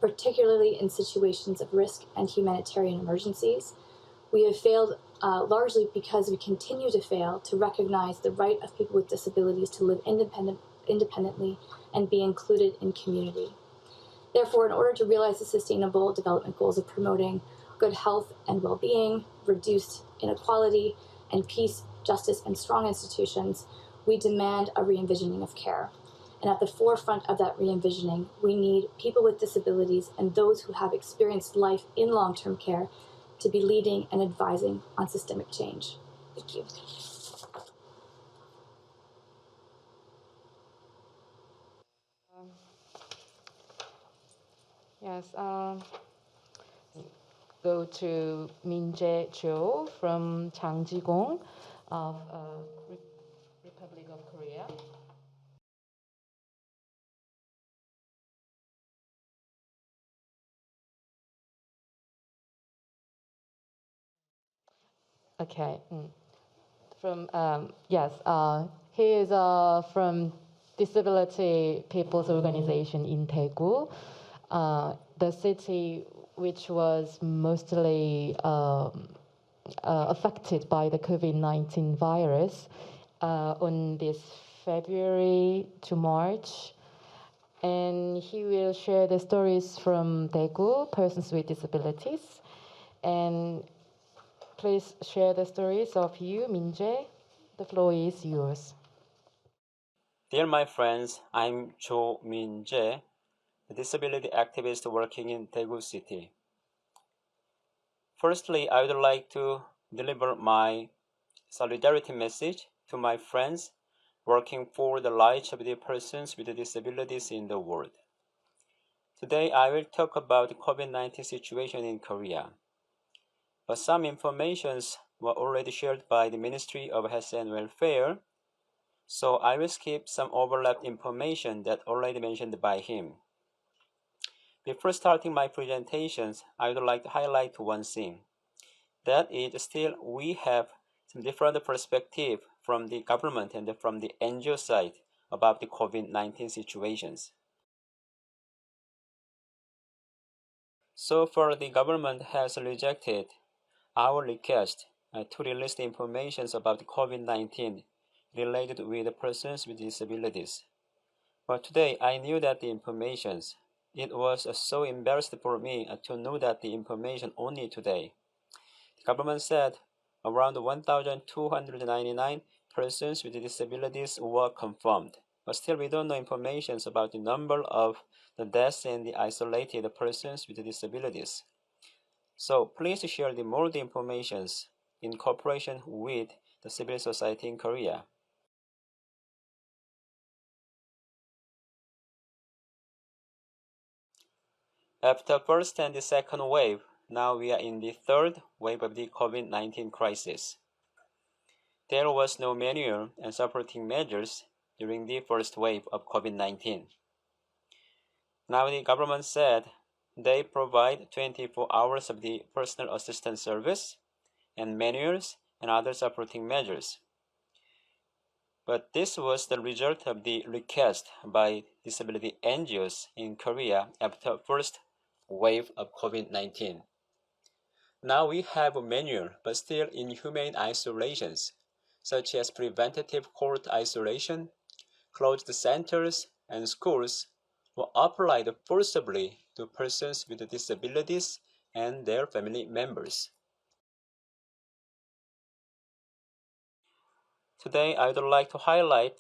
particularly in situations of risk and humanitarian emergencies. We have failed largely because we continue to fail to recognize the right of people with disabilities to live independently and be included in community. Therefore, in order to realize the Sustainable Development Goals of promoting good health and well-being, reduced inequality, and peace, justice, and strong institutions, we demand a re-envisioning of care. And at the forefront of that re-envisioning, we need people with disabilities and those who have experienced life in long-term care to be leading and advising on systemic change. Thank you. Yes. Go to Min-jae Cho from Changjigong of Republic of Korea. Okay. From yes, he is from Disability People's Organization in Daegu, the city which was mostly affected by the COVID-19 virus on this February to March. And he will share the stories from Daegu, persons with disabilities. And please share the stories of you, Min-jae. The floor is yours. Dear my friends, I'm Jo Min-jae, a disability activist working in Daegu City. Firstly, I would like to deliver my solidarity message to my friends working for the rights of the persons with disabilities in the world. Today, I will talk about the COVID-19 situation in Korea. But some informations were already shared by the Ministry of Health and Welfare, so I will skip some overlapped information that already mentioned by him. Before starting my presentations, I would like to highlight one thing. That is, still we have some different perspective from the government and from the NGO side about the COVID-19 situations. So far, the government has rejected our request to release the information about the COVID-19 related with persons with disabilities. But today, I knew that the information. It was so embarrassed for me to know that the information only today. The government said around 1,299 persons with disabilities were confirmed, but still we don't know information about the number of the deaths and the isolated persons with disabilities. So please share the more information in cooperation with the civil society in Korea. After first and the second wave, now we are in the third wave of the COVID-19 crisis. There was no manual and supporting measures during the first wave of COVID-19. Now the government said they provide 24 hours of the personal assistance service and manuals and other supporting measures. But this was the result of the request by disability NGOs in Korea after first wave of COVID-19. Now we have a manual, but still inhumane isolations, such as preventative court isolation, closed centers, and schools were applied forcibly to persons with disabilities and their family members. Today, I would like to highlight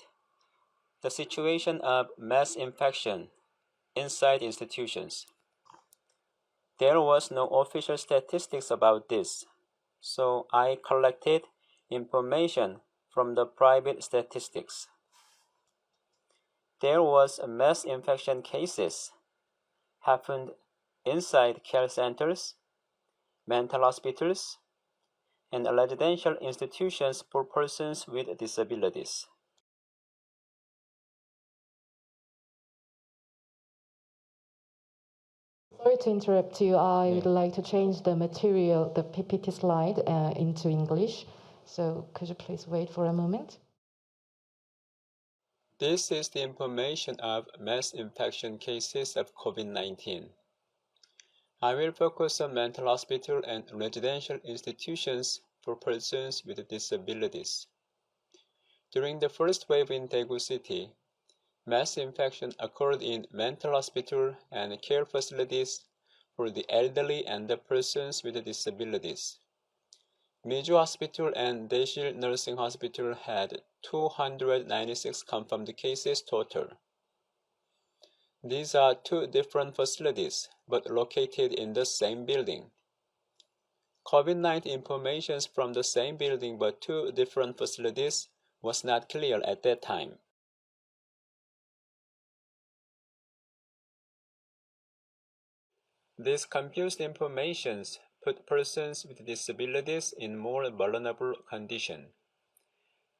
the situation of mass infection inside institutions. There was no official statistics about this, so I collected information from the private statistics. There was a mass infection cases happened inside care centers, mental hospitals, and residential institutions for persons with disabilities. Sorry to interrupt you. I would like to change the material, the PPT slide, into English. So could you please wait for a moment? This is the information of mass infection cases of COVID-19. I will focus on mental hospital and residential institutions for persons with disabilities. During the first wave in Daegu City, mass infection occurred in mental hospital and care facilities for the elderly and the persons with disabilities. Miju Hospital and Daeshil Nursing Hospital had 296 confirmed cases total. These are two different facilities, but located in the same building. COVID-19 information from the same building but two different facilities was not clear at that time. These confused informations put persons with disabilities in more vulnerable condition.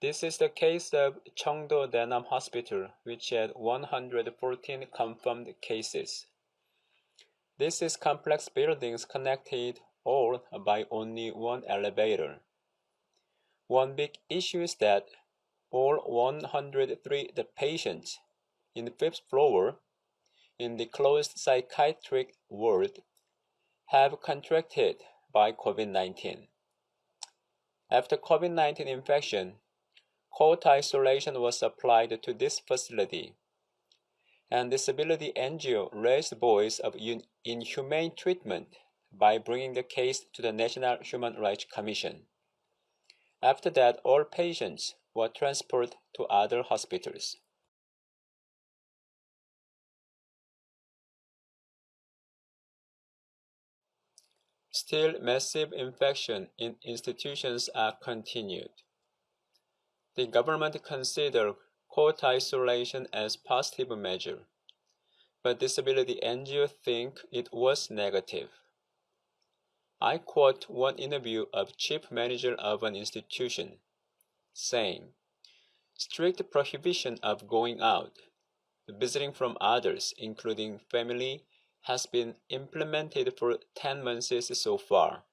This is the case of Cheongdo Daenam Hospital, which had 114 confirmed cases. This is complex buildings connected all by only one elevator. One big issue is that all 103 patients in the fifth floor in the closed psychiatric ward have contracted by COVID-19. After COVID-19 infection, cold isolation was applied to this facility, and disability NGO raised the voice of inhumane treatment by bringing the case to the National Human Rights Commission. After that, all patients were transferred to other hospitals. Still, massive infection in institutions are continued. The government considered cold isolation as positive measure, but disability NGO think it was negative. I quote one interview of chief manager of an institution, saying, "Strict prohibition of going out, visiting from others, including family, has been implemented for 10 months so far.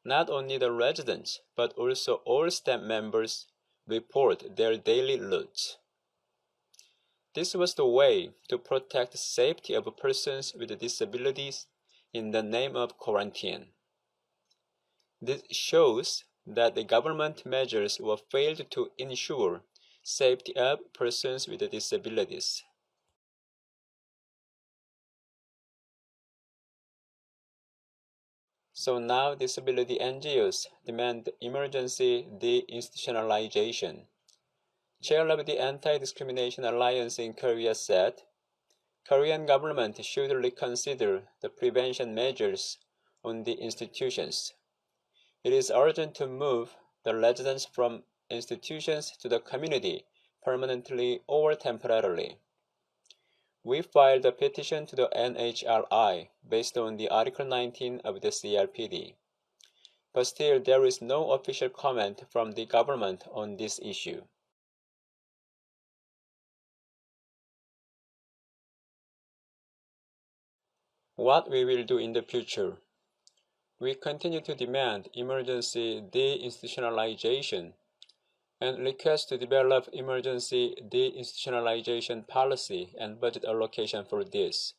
Not only the residents, but also all staff members report their daily routes." This was the way to protect the safety of persons with disabilities in the name of quarantine. This shows that the government measures were failed to ensure safety of persons with disabilities. So now disability NGOs demand emergency de-institutionalization. Chair of the Anti-Discrimination Alliance in Korea said, "Korean government should reconsider the prevention measures on the institutions. It is urgent to move the residents from institutions to the community permanently or temporarily." We filed a petition to the NHRI based on the Article 19 of the CRPD. But still, there is no official comment from the government on this issue. What we will do in the future? We continue to demand emergency de-institutionalization and request to develop emergency de-institutionalization policy and budget allocation for this.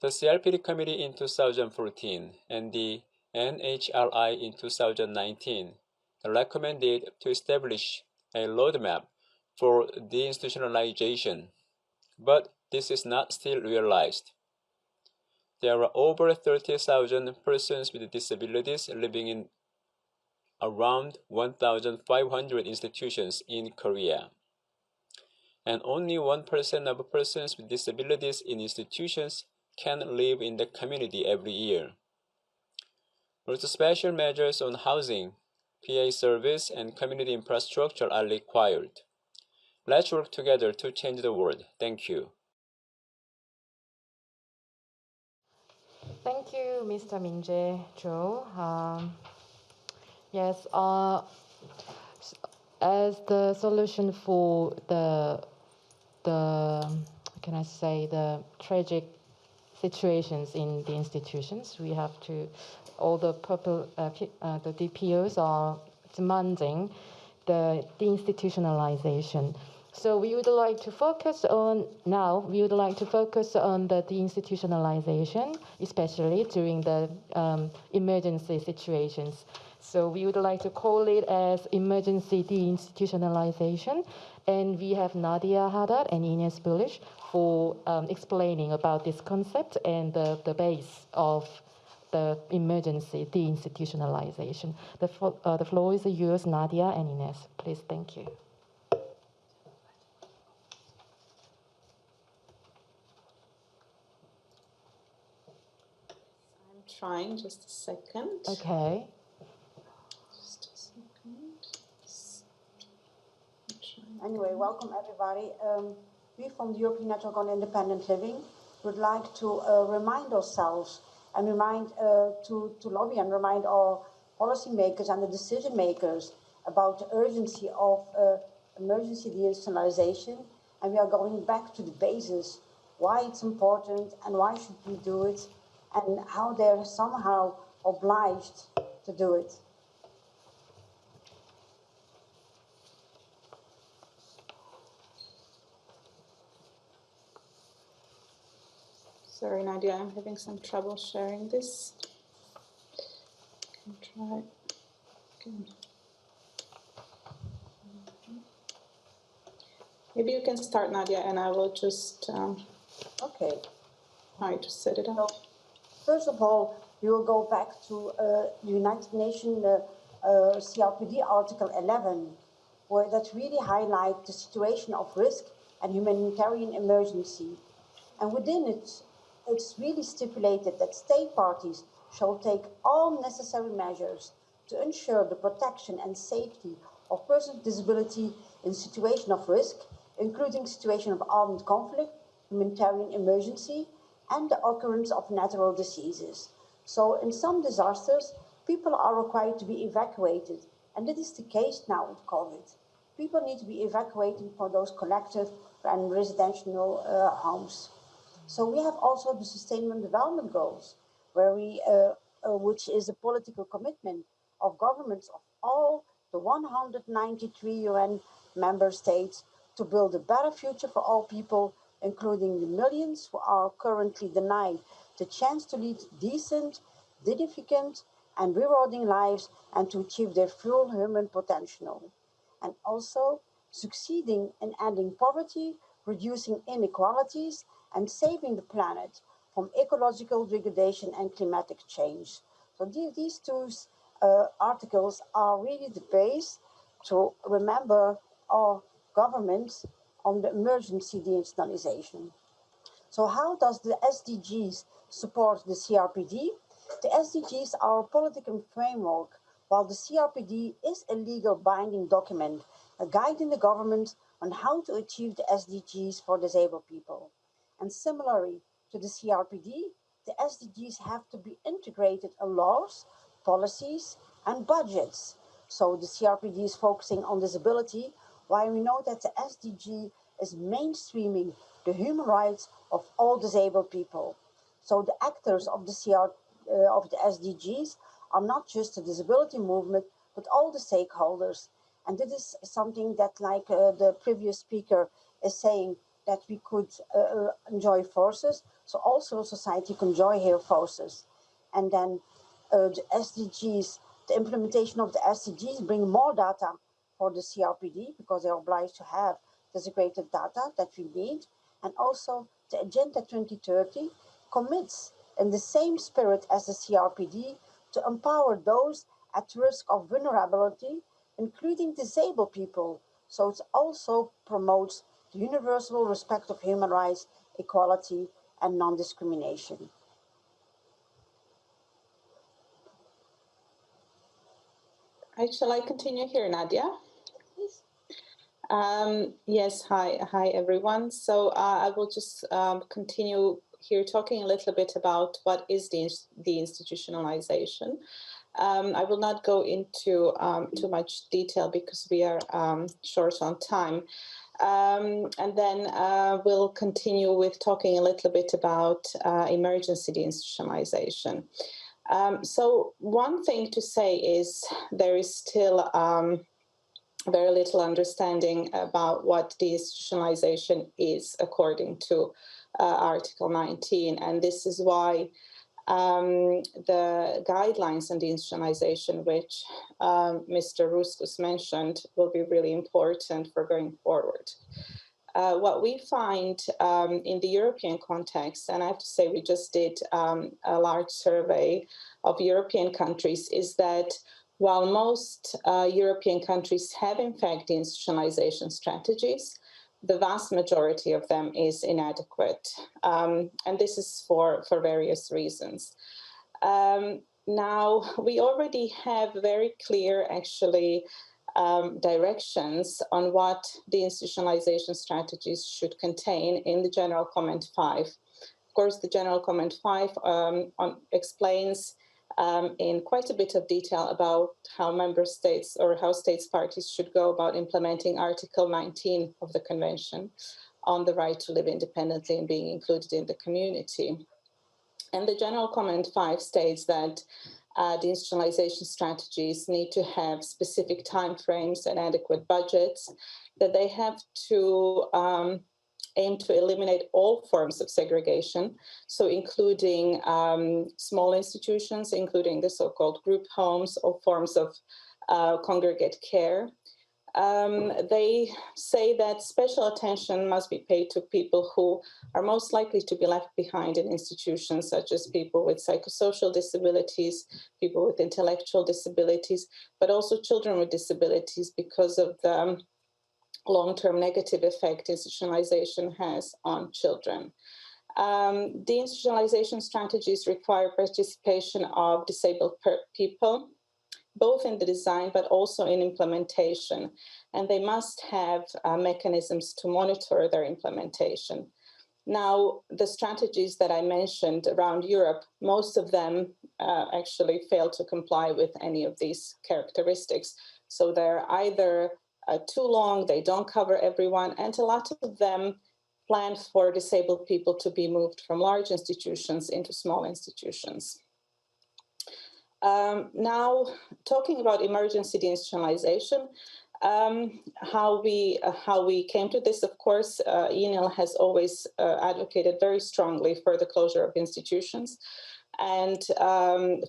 The CRPD Committee in 2014 and the NHRI in 2019 recommended to establish a roadmap for deinstitutionalization, but this is not still realized. There are over 30,000 persons with disabilities living in around 1,500 institutions in Korea, and only 1% of persons with disabilities in institutions can live in the community every year. Also, special measures on housing, PA service, and community infrastructure are required. Let's work together to change the world. Thank you. Thank you, Mr. Min-jae Cho. Yes, as the solution for the how can I say, the tragic situations in the institutions, we have to, all the the DPOs are demanding the deinstitutionalization. So we would like to focus on, now we would like to focus on the deinstitutionalization, especially during the emergency situations. So we would like to call it as emergency deinstitutionalization. And we have Nadia Haddad and Ines Bullish for explaining about this concept and the base of the emergency deinstitutionalization. The floor is yours, Nadia and Ines. Please, thank you. I'm trying, just a second. Okay. Just a second. Anyway, welcome everybody. We from the European Network on Independent Living would like to remind ourselves and to lobby and remind our policymakers and the decision makers about the urgency of emergency deinstitutionalization. And we are going back to the basis, why it's important and why should we do it, and how they're somehow obliged to do it. Sorry, Nadia, I'm having some trouble sharing this. Can try. Okay. Maybe you can start, Nadia, and I will just Okay. try to set it up. So, first of all, we will go back to the United Nations CRPD Article 11, where that really highlights the situation of risk and humanitarian emergency. And within it, it's really stipulated that state parties shall take all necessary measures to ensure the protection and safety of persons with disability in situation of risk, including situation of armed conflict, humanitarian emergency, and the occurrence of natural diseases. So in some disasters, people are required to be evacuated, and this is the case now with COVID. People need to be evacuated for those collective and residential homes. So we have also the Sustainment Development Goals, where which is a political commitment of governments of all the 193 UN member states to build a better future for all people, including the millions who are currently denied the chance to lead decent, dignified, and rewarding lives and to achieve their full human potential. And also succeeding in ending poverty, reducing inequalities, and saving the planet from ecological degradation and climatic change. So these two articles are really the base to remember our government on the emergency deinstitutionalization. So how does the SDGs support the CRPD? The SDGs are a political framework, while the CRPD is a legal binding document, guiding the government on how to achieve the SDGs for disabled people. And similarly to the CRPD, the SDGs have to be integrated in laws, policies, and budgets. So the CRPD is focusing on disability, while we know that the SDG is mainstreaming the human rights of all disabled people. So the actors of the SDGs are not just the disability movement, but all the stakeholders. And this is something that, like the previous speaker is saying, that we could enjoy forces. So also society can enjoy here forces. And then the SDGs, the implementation of the SDGs bring more data for the CRPD because they're obliged to have designated data that we need. And also the Agenda 2030 commits in the same spirit as the CRPD to empower those at risk of vulnerability, including disabled people. So it also promotes the universal respect of human rights, equality, and non-discrimination. Shall I continue here, Nadia? Please. Yes, hi everyone. So I will just continue here talking a little bit about what is the institutionalization. I will not go into too much detail because we are short on time. And then we'll continue with talking a little bit about emergency deinstitutionalization. So one thing to say is there is still very little understanding about what deinstitutionalization is according to Article 19. And this is why the guidelines on deinstitutionalization, which Mr. Ruskus mentioned, will be really important for going forward. What we find in the European context, and I have to say we just did a large survey of European countries, is that while most European countries have in fact deinstitutionalization strategies, the vast majority of them is inadequate. And this is for various reasons. Now, we already have very clear, actually, directions on what deinstitutionalization strategies should contain in the General Comment 5. Of course, the General Comment 5 explains in quite a bit of detail about how member states or how states parties should go about implementing Article 19 of the Convention on the right to live independently and being included in the community. And the General Comment 5 states that deinstitutionalization strategies need to have specific timeframes and adequate budgets, that they have to aim to eliminate all forms of segregation, so including small institutions, including the so-called group homes or forms of congregate care. They say that special attention must be paid to people who are most likely to be left behind in institutions, such as people with psychosocial disabilities, people with intellectual disabilities, but also children with disabilities because of the long-term negative effect institutionalization has on children. Deinstitutionalization strategies require participation of disabled people, both in the design but also in implementation, and they must have mechanisms to monitor their implementation. Now, the strategies that I mentioned around Europe, most of them actually fail to comply with any of these characteristics. So they're either too long, they don't cover everyone, and a lot of them plan for disabled people to be moved from large institutions into small institutions. Now, talking about emergency deinstitutionalization, how we came to this, of course, UNIL has always advocated very strongly for the closure of institutions and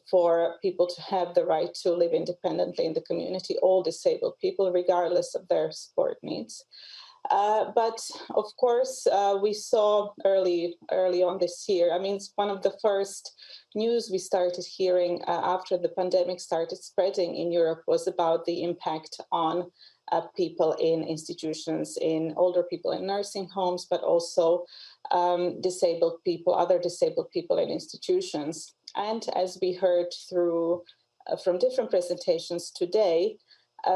for people to have the right to live independently in the community, all disabled people, regardless of their support needs. But of course, we saw early on this year, I mean, it's one of the first news we started hearing after the pandemic started spreading in Europe was about the impact on people in institutions, in older people in nursing homes, but also disabled people, other disabled people in institutions. And as we heard through from different presentations today,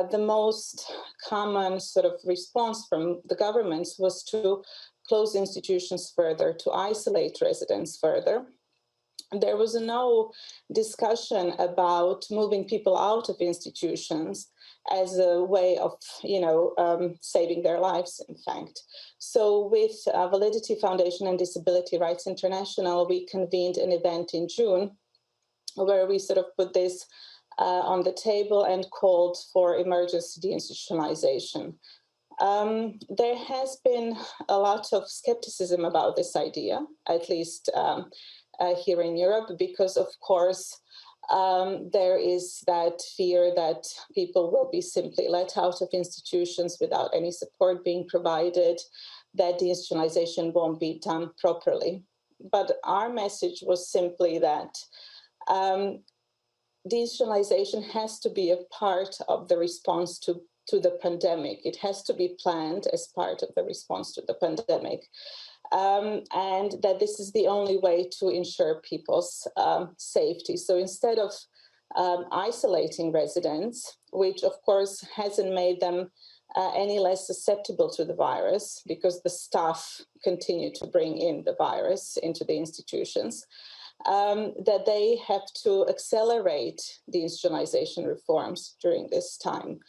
the most common sort of response from the governments was to close institutions further, to isolate residents further. There was no discussion about moving people out of institutions as a way of, saving their lives, in fact. So with Validity Foundation and Disability Rights International, we convened an event in June where we sort of put this on the table and called for emergency deinstitutionalization. There has been a lot of skepticism about this idea, at least here in Europe, because of course there is that fear that people will be simply let out of institutions without any support being provided, that deinstitutionalization won't be done properly. But our message was simply that deinstitutionalization has to be a part of the response to the pandemic. It has to be planned as part of the response to the pandemic. And that this is the only way to ensure people's safety. So instead of isolating residents, which of course hasn't made them any less susceptible to the virus because the staff continue to bring in the virus into the institutions, that they have to accelerate the institutionalization reforms during this time.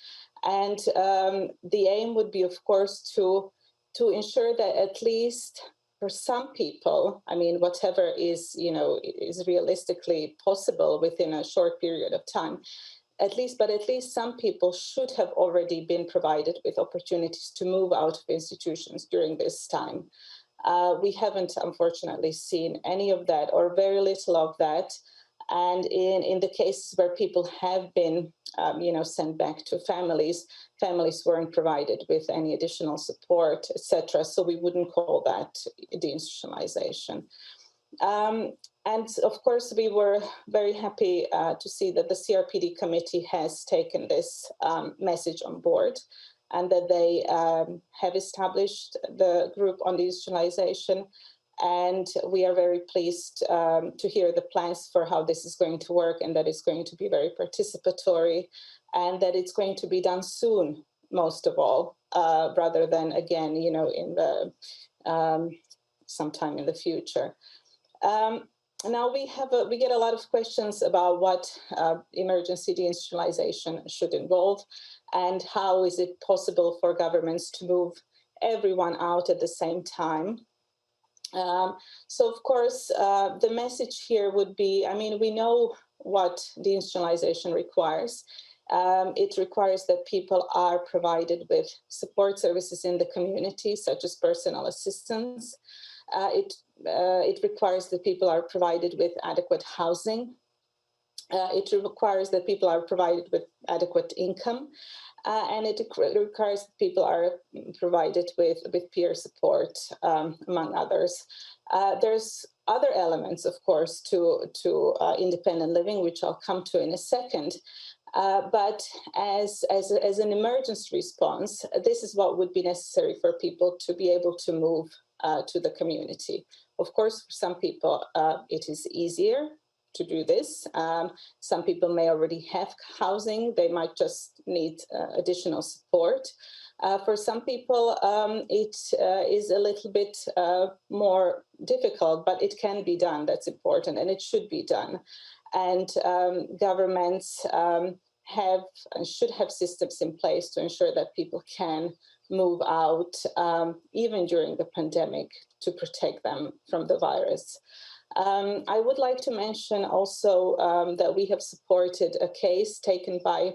And the aim would be, of course, to ensure that at least for some people, I mean, whatever is realistically possible within a short period of time, at least some people should have already been provided with opportunities to move out of institutions during this time. We haven't, unfortunately, seen any of that or very little of that. And in the cases where people have been, sent back to families weren't provided with any additional support, etc. So we wouldn't call that deinstitutionalization. And of course, we were very happy to see that the CRPD committee has taken this message on board, and that they have established the group on deinstitutionalization And we are very pleased to hear the plans for how this is going to work, and that it's going to be very participatory, and that it's going to be done soon, most of all, rather than, again, in the sometime in the future. Now we get a lot of questions about what emergency deinstitutionalization should involve, and how is it possible for governments to move everyone out at the same time. So of course, the message here would be, we know what deinstitutionalization requires. It requires that people are provided with support services in the community, such as personal assistance. It requires that people are provided with adequate housing. It requires that people are provided with adequate income. And it requires that people are provided with peer support, among others. There's other elements, of course, to independent living, which I'll come to in a second. But as an emergency response, this is what would be necessary for people to be able to move to the community. Of course, for some people, it is easier to do this. Some people may already have housing. They might just need additional support. For some people, it is a little bit more difficult, but it can be done. That's important, and it should be done. And governments have and should have systems in place to ensure that people can move out, even during the pandemic, to protect them from the virus. I would like to mention also that we have supported a case taken by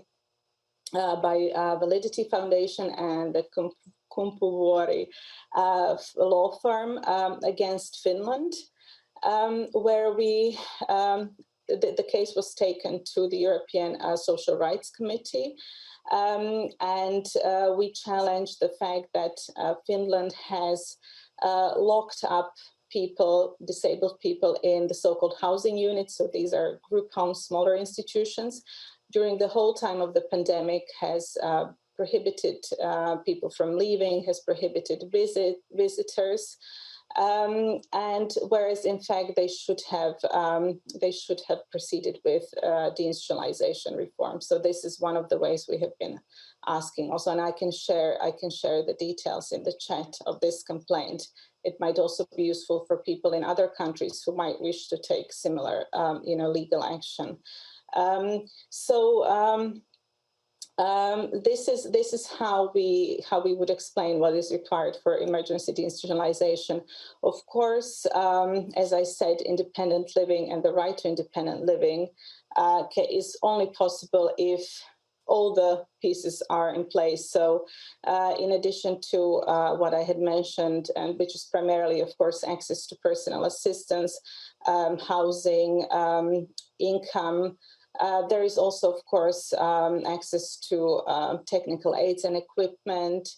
Validity Foundation and the Kumpuvuori law firm against Finland, where the case was taken to the European Social Rights Committee, and we challenged the fact that Finland has locked up disabled people in the so-called housing units. So these are group homes, smaller institutions. During the whole time of the pandemic, has prohibited people from leaving, has prohibited visitors. And whereas in fact they should have proceeded with deinstitutionalization reform. So this is one of the ways we have been asking also, and I can share the details in the chat of this complaint. It might also be useful for people in other countries who might wish to take similar legal action. This is how we would explain what is required for emergency deinstitutionalization. Of course, as I said, independent living and the right to independent living is only possible if all the pieces are in place. So in addition to what I had mentioned, and which is primarily, of course, access to personal assistance, housing, income, there is also, of course, access to technical aids and equipment,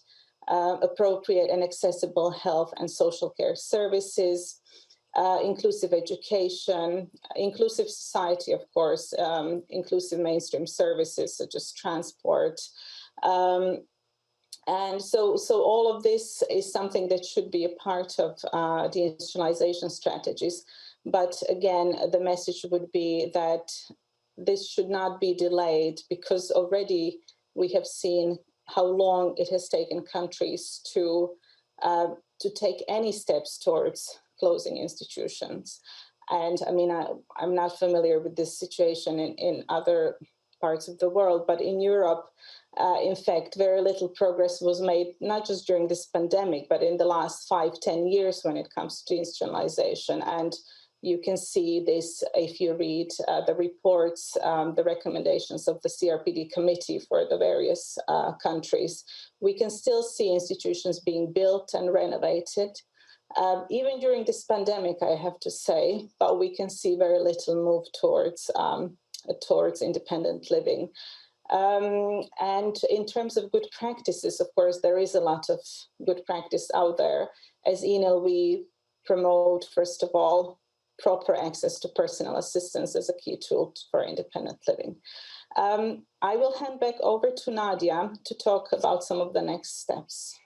appropriate and accessible health and social care services, inclusive education, inclusive society, of course, inclusive mainstream services such as transport. And so all of this is something that should be a part of deinstitutionalization strategies. But again, the message would be that this should not be delayed, because already we have seen how long it has taken countries to take any steps towards closing institutions. And I mean, I'm not familiar with this situation in other parts of the world, but in Europe, in fact, very little progress was made, not just during this pandemic, but in the last 5-10 years when it comes to institutionalization. And you can see this if you read the reports, the recommendations of the CRPD committee for the various countries. We can still see institutions being built and renovated, even during this pandemic, I have to say, but we can see very little move towards independent living. And in terms of good practices, of course, there is a lot of good practice out there. As ENIL, we promote, first of all, proper access to personal assistance as a key tool for independent living. I will hand back over to Nadia to talk about some of the next steps.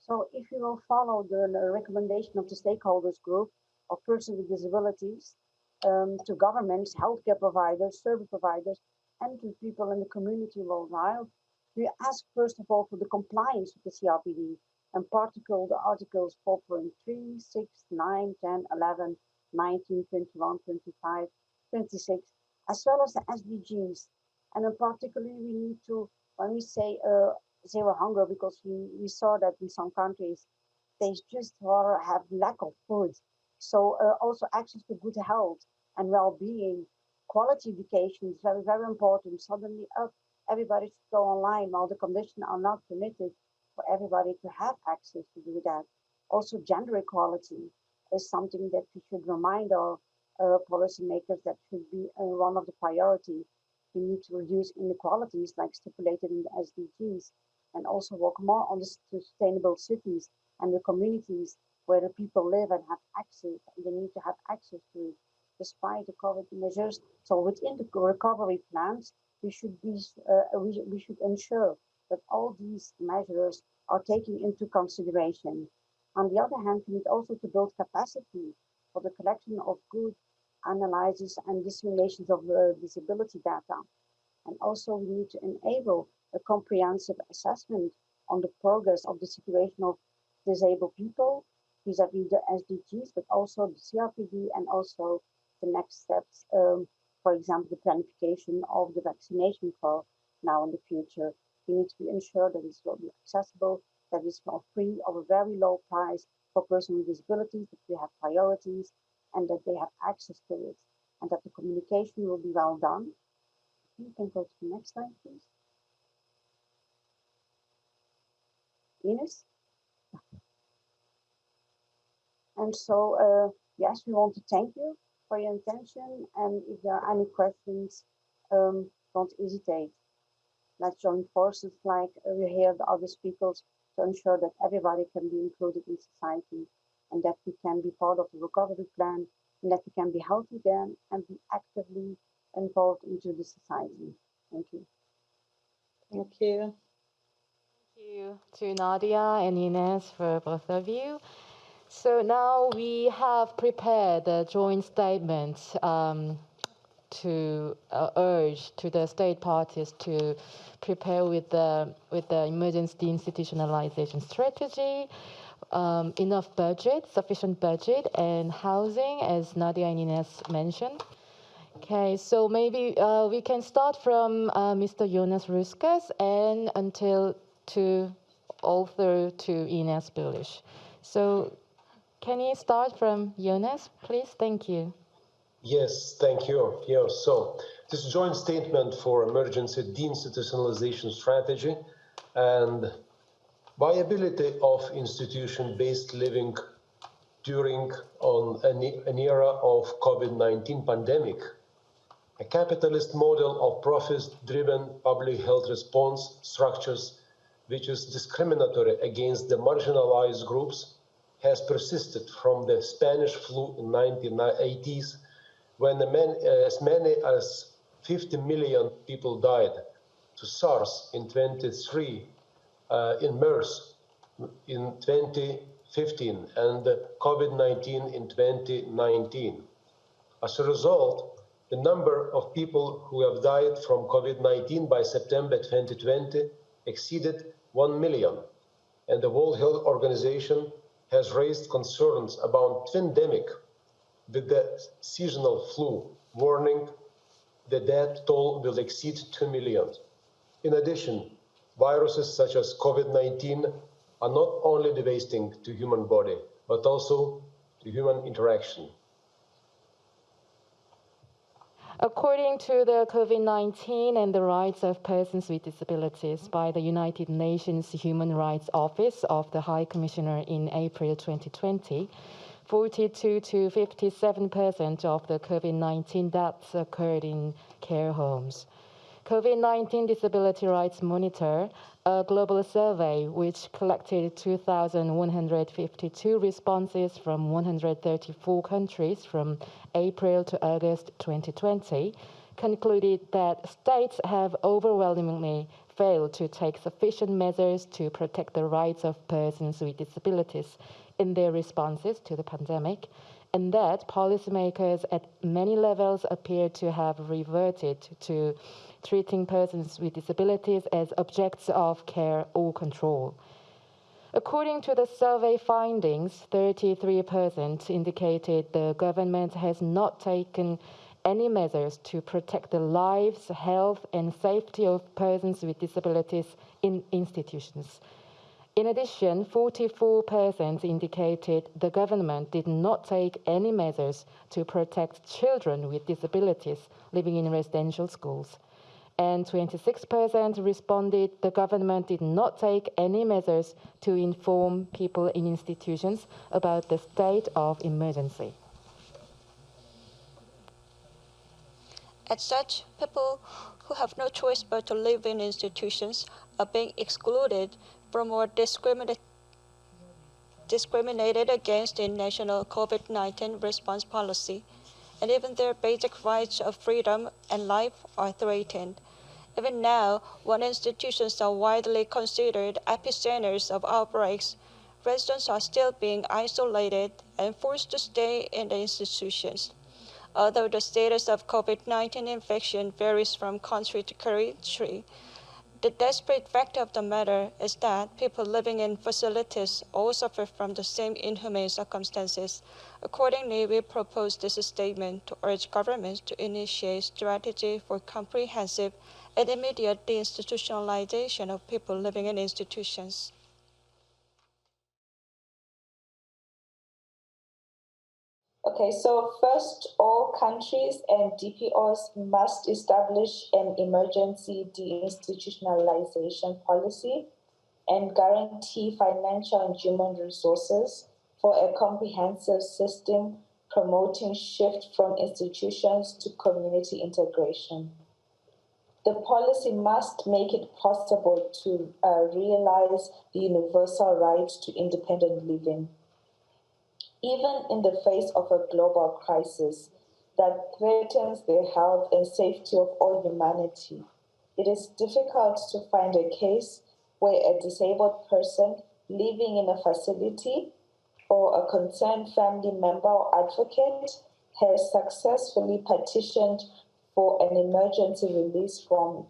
So if we will follow the recommendation of the stakeholders group of persons with disabilities to governments, healthcare providers, service providers, and to people in the community worldwide, we ask first of all for the compliance with the CRPD, and particularly the articles 4.3, 6, 9, 10, 11, 19, 21, 25, 26, as well as the SDGs. And in particularly, we need to, when we say zero hunger, because we saw that in some countries, they just have lack of food. So also access to good health and well-being, quality education is very, very important. Suddenly everybody should go online while the conditions are not permitted for everybody to have access to do that. Also, gender equality is something that we should remind our policymakers that should be one of the priorities. We need to reduce inequalities like stipulated in the SDGs and also work more on the sustainable cities and the communities where the people live and have access, and they need to have access to it despite the COVID measures. So within the recovery plans, we should we should ensure that all these measures are taken into consideration. On the other hand, we need also to build capacity for the collection of good analysis and disseminations of disability data. And also we need to enable a comprehensive assessment on the progress of the situation of disabled people vis-à-vis the SDGs, but also the CRPD and also the next steps, for example, the planification of the vaccination for now in the future. We need to ensure that it will be accessible, that it's for free of a very low price for persons with disabilities, that we have priorities and that they have access to it, and that the communication will be well done. You can go to the next slide, please. Ines? And so, yes, we want to thank you for your attention. And if there are any questions, don't hesitate. Let's join forces like we hear the other speakers to ensure that everybody can be included in society and that we can be part of the recovery plan and that we can be healthy again and be actively involved into the society. Thank you. Thank you. Thank you to Nadia and Ines for both of you. So now we have prepared a joint statement to urge to the state parties to prepare with the emergency de-institutionalization strategy, enough budget, sufficient budget, and housing, as Nadia and Ines mentioned. Okay, so maybe we can start from Mr. Jonas Ruskas and until to all through to Ines Bullish. So can you start from Jonas, please? Thank you. Yes, thank you. Yeah, so this joint statement for emergency de-institutionalization strategy and viability of institution-based living during an era of COVID-19 pandemic. A capitalist model of profit-driven public health response structures, which is discriminatory against the marginalized groups, has persisted from the Spanish flu in 1980s, when as many as 50 million people died, to SARS in 23, in MERS in 2015, and COVID-19 in 2019. As a result, the number of people who have died from COVID-19 by September 2020 exceeded 1 million, and the World Health Organization has raised concerns about pandemic with the seasonal flu, warning the death toll will exceed 2 million. In addition, viruses such as COVID-19 are not only devastating to human body, but also to human interaction. According to the COVID-19 and the rights of persons with disabilities by the United Nations Human Rights Office of the High Commissioner in April 2020, 42 to 57% of the COVID-19 deaths occurred in care homes. COVID-19 Disability Rights Monitor, a global survey which collected 2,152 responses from 134 countries from April to August 2020, concluded that states have overwhelmingly failed to take sufficient measures to protect the rights of persons with disabilities in their responses to the pandemic, and that policymakers at many levels appear to have reverted to treating persons with disabilities as objects of care or control. According to the survey findings, 33% indicated the government has not taken any measures to protect the lives, health, and safety of persons with disabilities in institutions. In addition, 44% indicated the government did not take any measures to protect children with disabilities living in residential schools. And 26% responded the government did not take any measures to inform people in institutions about the state of emergency. As such, people who have no choice but to live in institutions are being excluded from or discriminated against in national COVID-19 response policy, and even their basic rights of freedom and life are threatened. Even now, when institutions are widely considered epicenters of outbreaks, residents are still being isolated and forced to stay in the institutions. Although the status of COVID-19 infection varies from country to country, the desperate fact of the matter is that people living in facilities all suffer from the same inhumane circumstances. Accordingly, we propose this statement to urge governments to initiate strategy for comprehensive and immediate deinstitutionalization of people living in institutions. Okay, so first, all countries and DPOs must establish an emergency deinstitutionalization policy and guarantee financial and human resources for a comprehensive system promoting shift from institutions to community integration. The policy must make it possible to realize the universal right to independent living. Even in the face of a global crisis that threatens the health and safety of all humanity, it is difficult to find a case where a disabled person living in a facility or a concerned family member or advocate has successfully petitioned for an emergency release from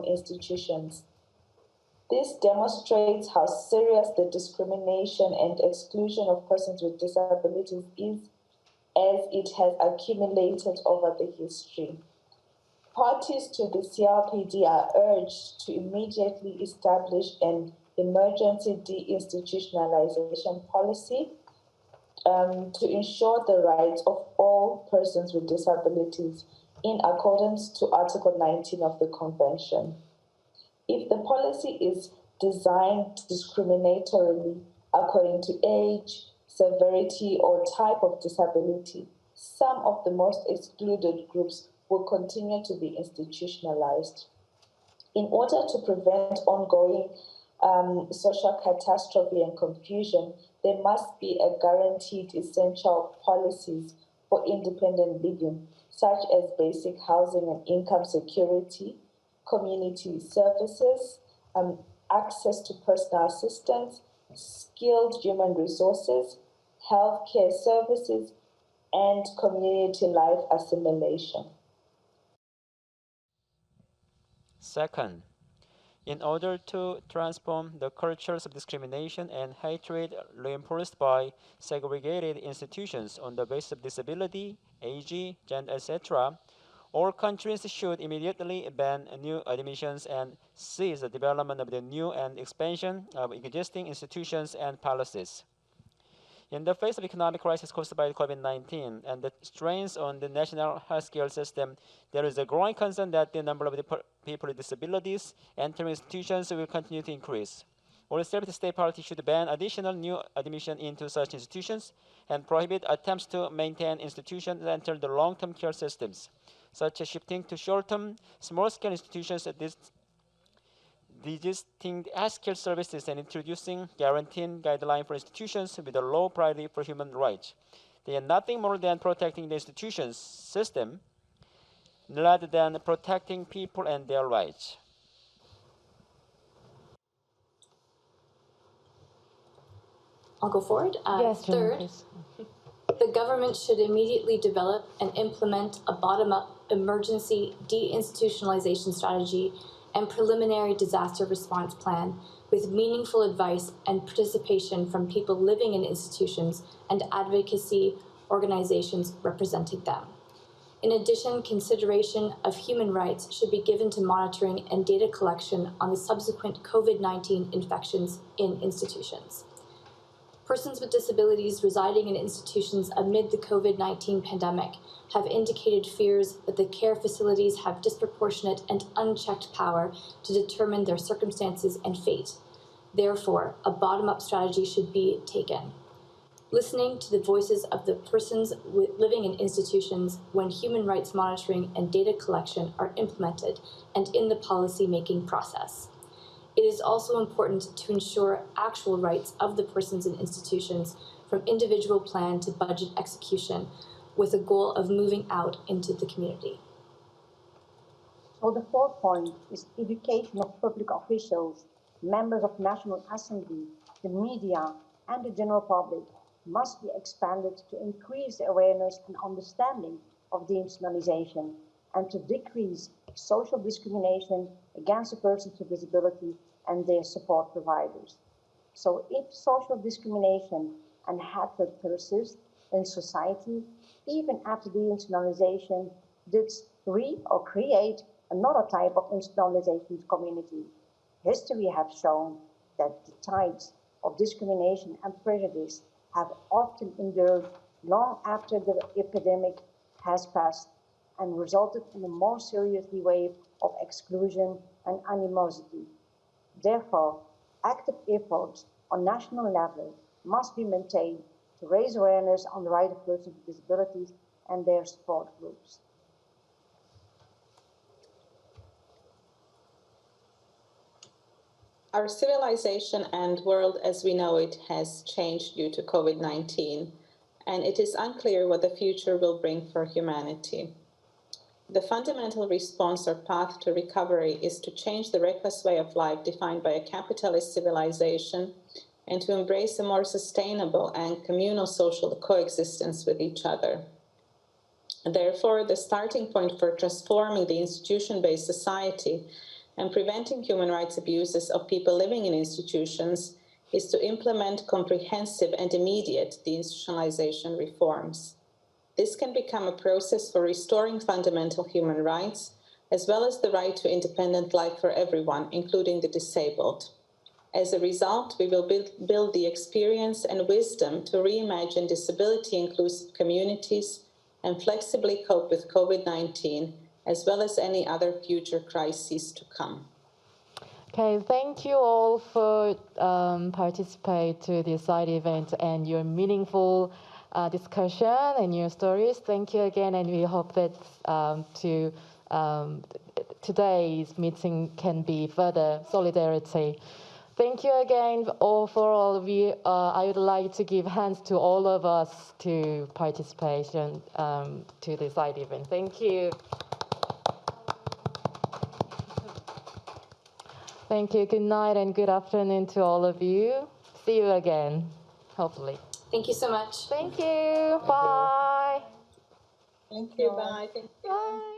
institutions. This demonstrates how serious the discrimination and exclusion of persons with disabilities is, as it has accumulated over the history. Parties to the CRPD are urged to immediately establish an emergency deinstitutionalization policy to ensure the rights of all persons with disabilities in accordance to Article 19 of the Convention. If the policy is designed discriminatorily according to age, severity, or type of disability, some of the most excluded groups will continue to be institutionalized. In order to prevent ongoing social catastrophe and confusion, there must be a guaranteed essential policies for independent living, such as basic housing and income security, community services, access to personal assistance, skilled human resources, healthcare services, and community life assimilation. Second, in order to transform the cultures of discrimination and hatred reinforced by segregated institutions on the basis of disability, age, gender, etc., all countries should immediately ban new admissions and cease the development of the new and expansion of existing institutions and policies. In the face of economic crisis caused by COVID-19 and the strains on the national healthcare system, there is a growing concern that the number of people with disabilities entering institutions will continue to increase. All state parties should ban additional new admission into such institutions and prohibit attempts to maintain institutions that enter the long-term care systems, such as shifting to short-term, small-scale institutions distinct healthcare services and introducing guaranteed guidelines for institutions with a low priority for human rights. They are nothing more than protecting the institutions system rather than protecting people and their rights. I'll go forward. Yes, Jillian, Third, please. the government should immediately develop and implement a bottom-up emergency de-institutionalization strategy and preliminary disaster response plan with meaningful advice and participation from people living in institutions and advocacy organizations representing them. In addition, consideration of human rights should be given to monitoring and data collection on the subsequent COVID-19 infections in institutions. Persons with disabilities residing in institutions amid the COVID-19 pandemic have indicated fears that the care facilities have disproportionate and unchecked power to determine their circumstances and fate. Therefore, a bottom-up strategy should be taken. Listening to the voices of the persons living in institutions when human rights monitoring and data collection are implemented and in the policy-making process. It is also important to ensure actual rights of the persons in institutions from individual plan to budget execution with a goal of moving out into the community. So the fourth point is education of public officials, members of National Assembly, the media, and the general public must be expanded to increase the awareness and understanding of deinstitutionalization and to decrease social discrimination against the persons with disability and their support providers. So if social discrimination and hatred persist in society, even after deinstitutionalization, this create another type of institutionalization community. History has shown that the tides of discrimination and prejudice have often endured long after the epidemic has passed and resulted in a more serious wave of exclusion and animosity. Therefore, active efforts on national level must be maintained to raise awareness on the rights of persons with disabilities and their support groups. Our civilization and world as we know it has changed due to COVID-19, and it is unclear what the future will bring for humanity. The fundamental response or path to recovery is to change the reckless way of life defined by a capitalist civilization and to embrace a more sustainable and communal social coexistence with each other. Therefore, the starting point for transforming the institution-based society and preventing human rights abuses of people living in institutions is to implement comprehensive and immediate deinstitutionalization reforms. This can become a process for restoring fundamental human rights, as well as the right to independent life for everyone, including the disabled. As a result, we will build the experience and wisdom to reimagine disability-inclusive communities and flexibly cope with COVID-19, as well as any other future crises to come. Okay, thank you all for participating to this side event and your meaningful discussion and your stories. Thank you again, and we hope that today's meeting can be further solidarity. Thank you again for all of you. I would like to give hands to all of us to participation to this side event. Thank you. Thank you. Good night and good afternoon to all of you. See you again, hopefully. Thank you so much. Thank you. Bye. Thank you. Bye. Thank you. Bye.